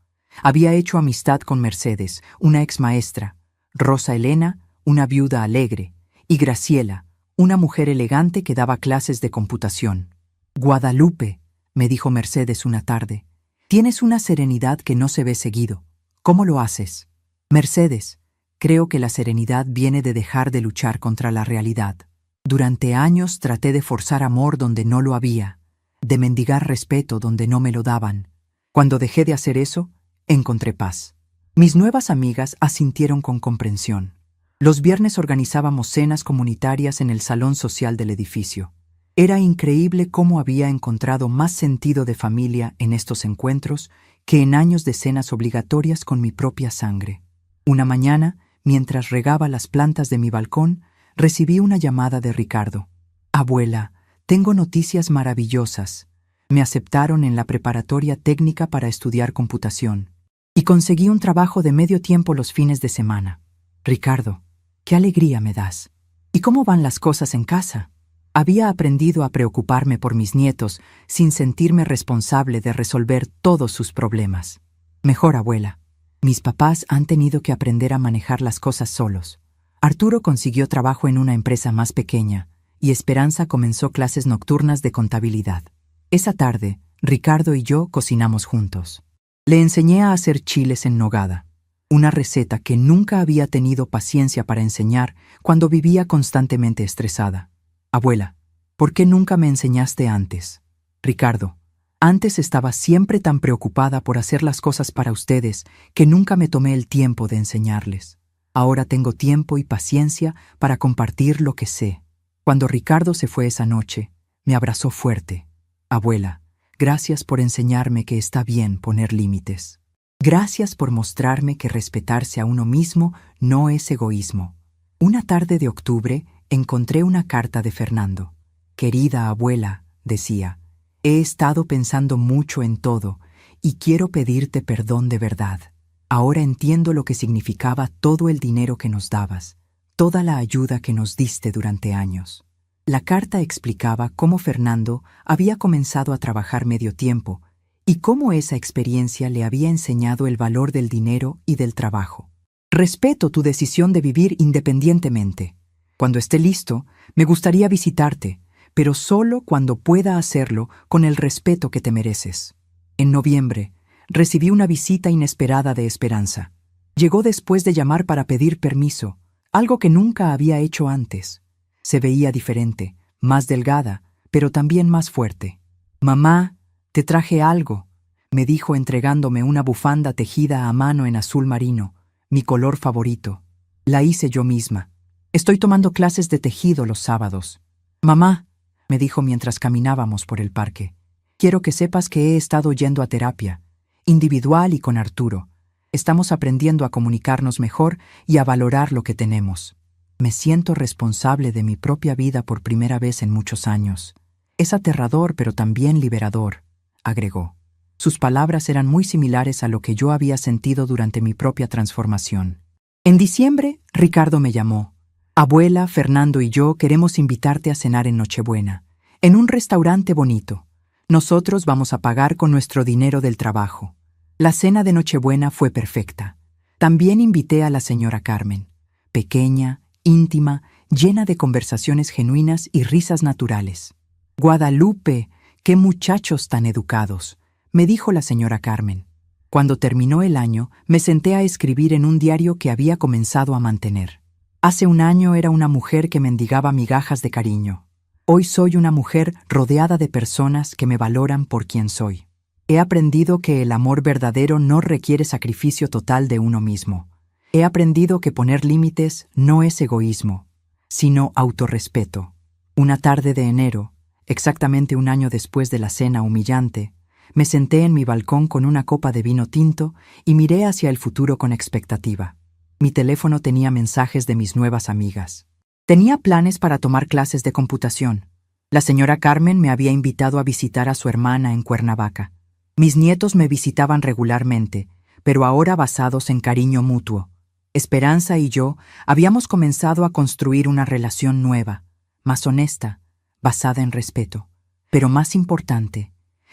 Había hecho amistad con Mercedes, una exmaestra, Rosa Elena, una viuda alegre, y Graciela, una mujer elegante que daba clases de computación. «Guadalupe», me dijo Mercedes una tarde, «tienes una serenidad que no se ve seguido. ¿Cómo lo haces?». «Mercedes, creo que la serenidad viene de dejar de luchar contra la realidad. Durante años traté de forzar amor donde no lo había, de mendigar respeto donde no me lo daban. Cuando dejé de hacer eso, encontré paz. Mis nuevas amigas asintieron con comprensión. Los viernes organizábamos cenas comunitarias en el salón social del edificio. Era increíble cómo había encontrado más sentido de familia en estos encuentros que en años de cenas obligatorias con mi propia sangre. Una mañana, mientras regaba las plantas de mi balcón, recibí una llamada de Ricardo. Abuela, tengo noticias maravillosas. Me aceptaron en la preparatoria técnica para estudiar computación. Y conseguí un trabajo de medio tiempo los fines de semana. Ricardo, qué alegría me das. ¿Y cómo van las cosas en casa? Había aprendido a preocuparme por mis nietos sin sentirme responsable de resolver todos sus problemas. Mejor, abuela. Mis papás han tenido que aprender a manejar las cosas solos. Arturo consiguió trabajo en una empresa más pequeña y Esperanza comenzó clases nocturnas de contabilidad. Esa tarde, Ricardo y yo cocinamos juntos. Le enseñé a hacer chiles en nogada, una receta que nunca había tenido paciencia para enseñar cuando vivía constantemente estresada. Abuela, ¿por qué nunca me enseñaste antes? Ricardo, antes estaba siempre tan preocupada por hacer las cosas para ustedes que nunca me tomé el tiempo de enseñarles. Ahora tengo tiempo y paciencia para compartir lo que sé. Cuando Ricardo se fue esa noche, me abrazó fuerte. Abuela, gracias por enseñarme que está bien poner límites. Gracias por mostrarme que respetarse a uno mismo no es egoísmo. Una tarde de octubre encontré una carta de Fernando. Querida abuela, decía, he estado pensando mucho en todo y quiero pedirte perdón de verdad. Ahora entiendo lo que significaba todo el dinero que nos dabas, toda la ayuda que nos diste durante años. La carta explicaba cómo Fernando había comenzado a trabajar medio tiempo y cómo esa experiencia le había enseñado el valor del dinero y del trabajo. Respeto tu decisión de vivir independientemente. Cuando esté listo, me gustaría visitarte, pero solo cuando pueda hacerlo con el respeto que te mereces. En noviembre, recibí una visita inesperada de Esperanza. Llegó después de llamar para pedir permiso, algo que nunca había hecho antes. Se veía diferente, más delgada, pero también más fuerte. Mamá, te traje algo, me dijo entregándome una bufanda tejida a mano en azul marino, mi color favorito. La hice yo misma. Estoy tomando clases de tejido los sábados. Mamá, me dijo mientras caminábamos por el parque, quiero que sepas que he estado yendo a terapia, individual y con Arturo. Estamos aprendiendo a comunicarnos mejor y a valorar lo que tenemos. Me siento responsable de mi propia vida por primera vez en muchos años. Es aterrador, pero también liberador, agregó. Sus palabras eran muy similares a lo que yo había sentido durante mi propia transformación. En diciembre, Ricardo me llamó. Abuela, Fernando y yo queremos invitarte a cenar en Nochebuena, en un restaurante bonito. Nosotros vamos a pagar con nuestro dinero del trabajo. La cena de Nochebuena fue perfecta. También invité a la señora Carmen, pequeña, íntima, llena de conversaciones genuinas y risas naturales. Guadalupe, qué muchachos tan educados, me dijo la señora Carmen. Cuando terminó el año, me senté a escribir en un diario que había comenzado a mantener. Hace un año era una mujer que mendigaba migajas de cariño. Hoy soy una mujer rodeada de personas que me valoran por quien soy. He aprendido que el amor verdadero no requiere sacrificio total de uno mismo. He aprendido que poner límites no es egoísmo, sino autorrespeto. Una tarde de enero, exactamente un año después de la cena humillante, me senté en mi balcón con una copa de vino tinto y miré hacia el futuro con expectativa. Mi teléfono tenía mensajes de mis nuevas amigas. Tenía planes para tomar clases de computación. La señora Carmen me había invitado a visitar a su hermana en Cuernavaca. Mis nietos me visitaban regularmente, pero ahora basados en cariño mutuo. Esperanza y yo habíamos comenzado a construir una relación nueva, más honesta, basada en respeto. Pero más importante,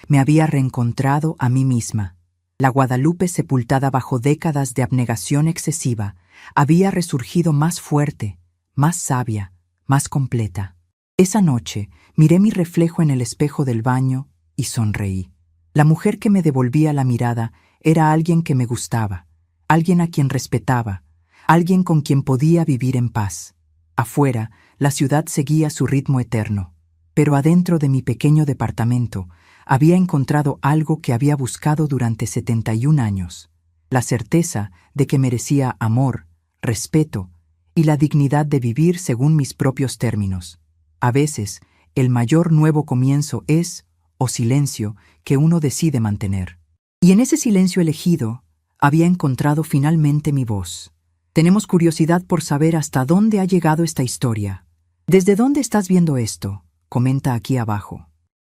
me había reencontrado a mí misma. La Guadalupe sepultada bajo décadas de abnegación excesiva había resurgido más fuerte, más sabia, más completa. Esa noche miré mi reflejo en el espejo del baño y sonreí. La mujer que me devolvía la mirada era alguien que me gustaba, alguien a quien respetaba, alguien con quien podía vivir en paz. Afuera, la ciudad seguía su ritmo eterno, pero adentro de mi pequeño departamento había encontrado algo que había buscado durante 71 años, la certeza de que merecía amor, respeto y la dignidad de vivir según mis propios términos. A veces, el mayor nuevo comienzo es, o silencio, que uno decide mantener. Y en ese silencio elegido, había encontrado finalmente mi voz. Tenemos curiosidad por saber hasta dónde ha llegado esta historia. ¿Desde dónde estás viendo esto? Comenta aquí abajo.